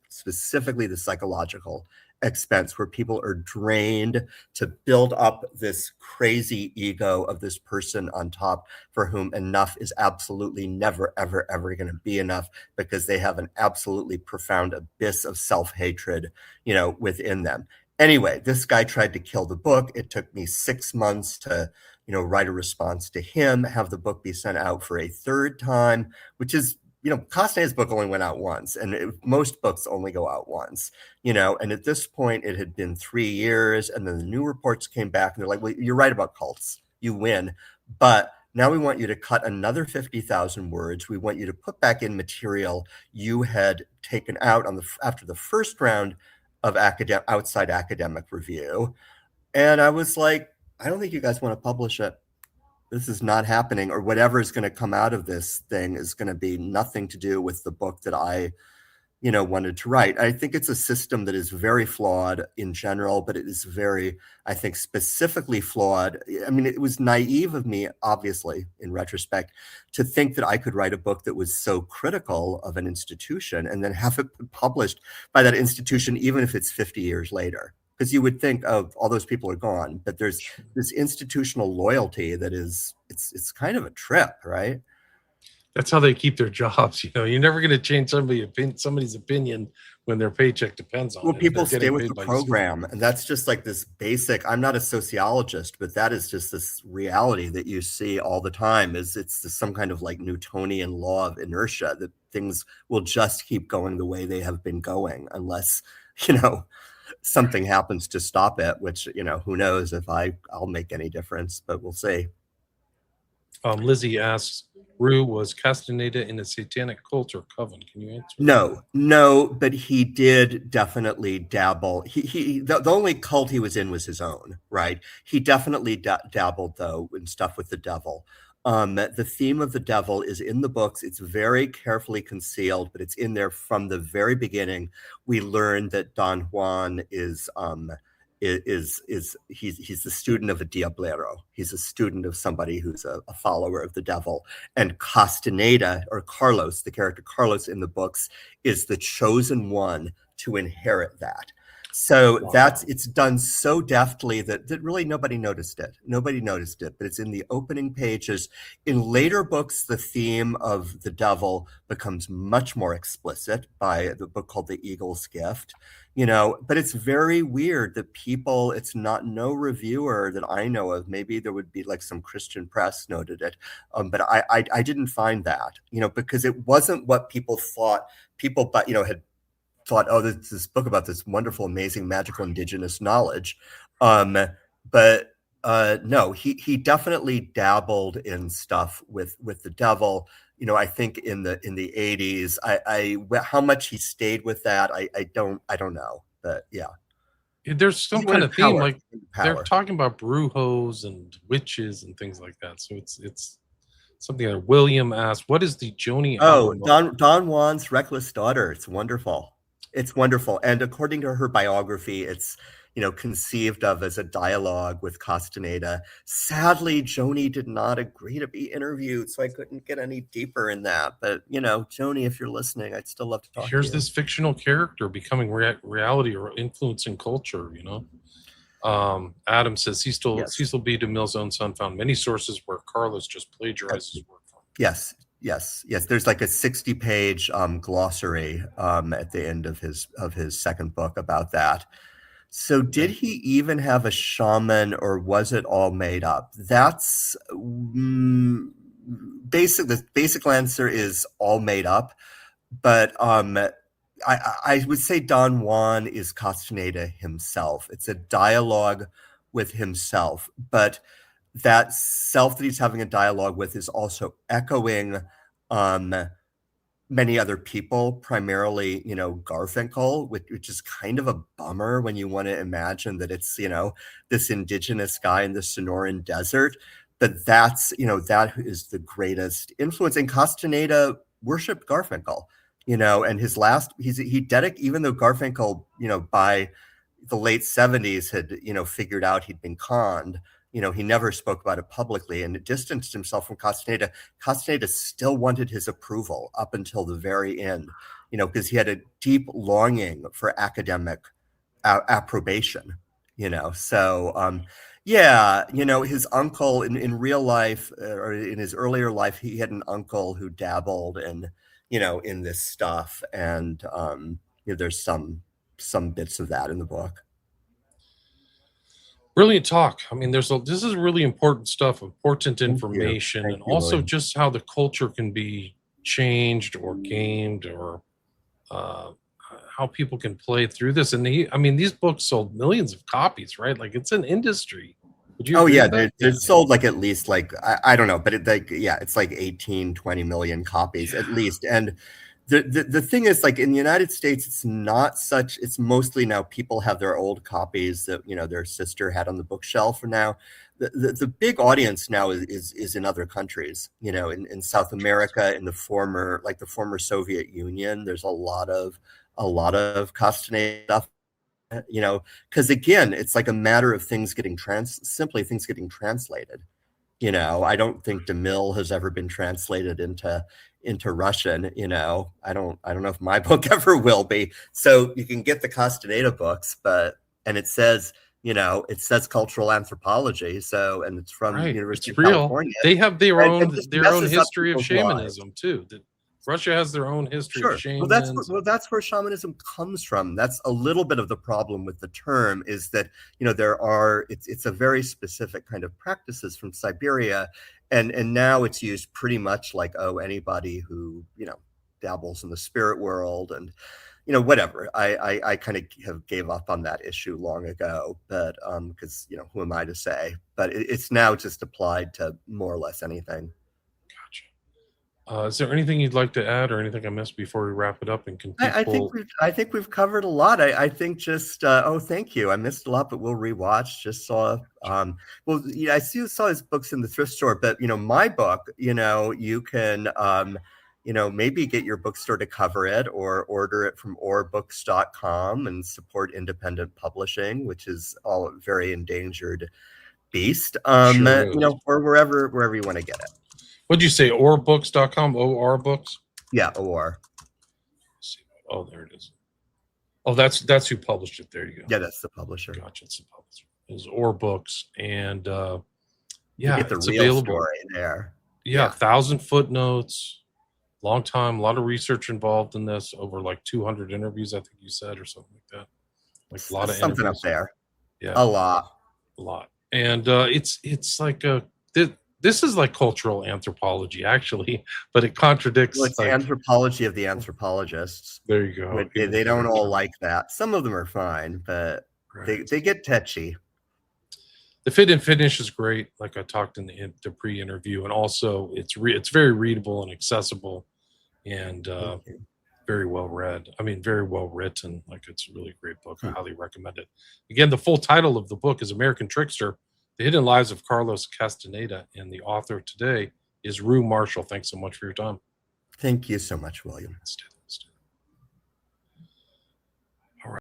specifically the psychological expense, where people are drained to build up this crazy ego of this person on top for whom enough is absolutely never, ever, ever going to be enough, because they have an absolutely profound abyss of self-hatred, within them. Anyway, this guy tried to kill the book. It took me 6 months to, write a response to him, have the book be sent out for a third time, which is, Casteneda's book only went out once, and most books only go out once, and at this point it had been 3 years, and then the new reports came back, and they're like, well, you're right about cults. You win, but now we want you to cut another 50,000 words. We want you to put back in material you had taken out after the first round of outside academic review. And I was like, I don't think you guys want to publish it. This is not happening, or whatever is going to come out of this thing is going to be nothing to do with the book that I, wanted to write. I think it's a system that is very flawed in general, but it is very, I think, specifically flawed. I mean, it was naive of me, obviously, in retrospect, to think that I could write a book that was so critical of an institution and then have it published by that institution, even if it's 50 years later. because you would think of all those people are gone, but there's this institutional loyalty that is it's kind of a trip, right? That's how they keep their jobs. You're never going to change somebody's opinion when their paycheck depends on Well, it and they're people stay getting with paid the by you. program, and that's just like this basic. I'm not a sociologist, but that is just this reality that you see all the time. Is it's just some kind of like Newtonian law of inertia that things will just keep going the way they have been going, unless you know something happens to stop it. Which who knows if I'll make any difference, but we'll see. Lizzie asks, Rue, was Castaneda in a satanic cult or coven? Can you answer that? No, but he did definitely dabble. The only cult he was in was his own, right? He definitely dabbled though in stuff with the devil. The theme of the devil is in the books. It's very carefully concealed, but it's in there from the very beginning. We learn that Don Juan is he's the student of a diablero. He's a student of somebody who's a follower of the devil. And Castaneda, or Carlos, the character Carlos in the books, is the chosen one to inherit that. So it's done so deftly that really nobody noticed it. Nobody noticed it, but it's in the opening pages. In later books, the theme of the devil becomes much more explicit by the book called The Eagle's Gift. But it's very weird that it's not, no reviewer that I know of, maybe there would be like some Christian press noted it, but I didn't find that, because it wasn't what people thought. People, but had thought, oh, this book about this wonderful, amazing, magical indigenous knowledge, but no, he definitely dabbled in stuff with the devil. I think in the 80s, how much he stayed with that, I don't know, but yeah. There's some He kind wanted of theme, power. like they're talking about brujos and witches and things like that. So it's something that William asked, what is the Joni Oh, album? Don Juan's Reckless Daughter. It's wonderful. It's wonderful. And according to her biography, it's, conceived of as a dialogue with Castaneda. Sadly, Joni did not agree to be interviewed, so I couldn't get any deeper in that. But, Joni, if you're listening, I'd still love to talk to Here's you. this fictional character becoming reality or influencing culture. Adam says Cecil B. DeMille's own son found many sources where Carlos just plagiarized his work from. Yes. There's like a 60-page glossary at the end of his second book about that. So did he even have a shaman, or was it all made up? That's the basic answer is all made up. But I would say Don Juan is Castaneda himself. It's a dialogue with himself, but that self that he's having a dialogue with is also echoing many other people, primarily, Garfinkel, which is kind of a bummer when you want to imagine that it's, this indigenous guy in the Sonoran desert. But that is the greatest influence. And Castaneda worshiped Garfinkel, and his last, even though Garfinkel, by the late 70s had, figured out he'd been conned, he never spoke about it publicly and distanced himself from Castaneda. Castaneda still wanted his approval up until the very end, because he had a deep longing for academic approbation, So, his uncle in real life, or in his earlier life, he had an uncle who dabbled in this stuff. And, there's some bits of that in the book. Brilliant talk. I mean, this is really important stuff, important information, Thank and you, also William. just how the culture can be changed or gamed, or how people can play through this. And these books sold millions of copies, right? Like, it's an industry. Would you agree with that? They're sold like at least like I don't know, but it's like 18, 20 million copies at least. And the thing is, like, in the United States, it's mostly now people have their old copies that their sister had on the bookshelf. And now the big audience now is in other countries, in South America, in the former Soviet Union. There's a lot of Castaneda stuff, because again, it's like a matter of things getting translated. I don't think DeMille has ever been translated into Russian. I don't know if my book ever will be. So you can get the Castaneda books, but and it says, it says cultural anthropology. So, and it's from Right. University It's of real. California, They have their and own just their own messes up history of people's lives. shamanism too. Russia has their own history of Sure. shamans. That's where shamanism comes from. That's a little bit of the problem with the term, is that, it's a very specific kind of practices from Siberia, and now it's used pretty much like, oh, anybody who, dabbles in the spirit world, and whatever. I kind of have gave up on that issue long ago, but because, who am I to say? But it's now just applied to more or less anything. Gotcha. Is there anything you'd like to add, or anything I missed before we wrap it up? And can people? I think we've covered a lot. I think just oh, thank you. I missed a lot, but we'll rewatch. Just saw well, yeah, I saw his books in the thrift store, but my book, you can maybe get your bookstore to cover it, or order it from orbooks.com and support independent publishing, which is all a very endangered beast. Sure is. Or wherever you want to get it. What'd you say? Orbooks.com? OR books? Yeah, or. Oh, there it is. Oh, that's who published it. There you go. Yeah, that's the publisher. Gotcha. It's the publisher. It's Or Books, and you get the it's real available story there. Yeah, 1,000 footnotes. Long time, a lot of research involved in this. Over like 200 interviews, I think you said, or something like that. Like a lot of something interviews up there. Yeah, a lot. And it's like this is like cultural anthropology, actually, but it contradicts. Well, it's the anthropology of the anthropologists. There you go. They don't all like that. Some of them are fine, but they get touchy. The fit and finish is great, like I talked in the pre-interview, and also it's very readable and accessible, and very well read. I mean, very well written. Like, it's a really great book. I highly recommend it. Again, the full title of the book is American Trickster: The Hidden Lives of Carlos Castaneda, and the author today is Rue Marshall. Thanks so much for your time. Thank you so much, William.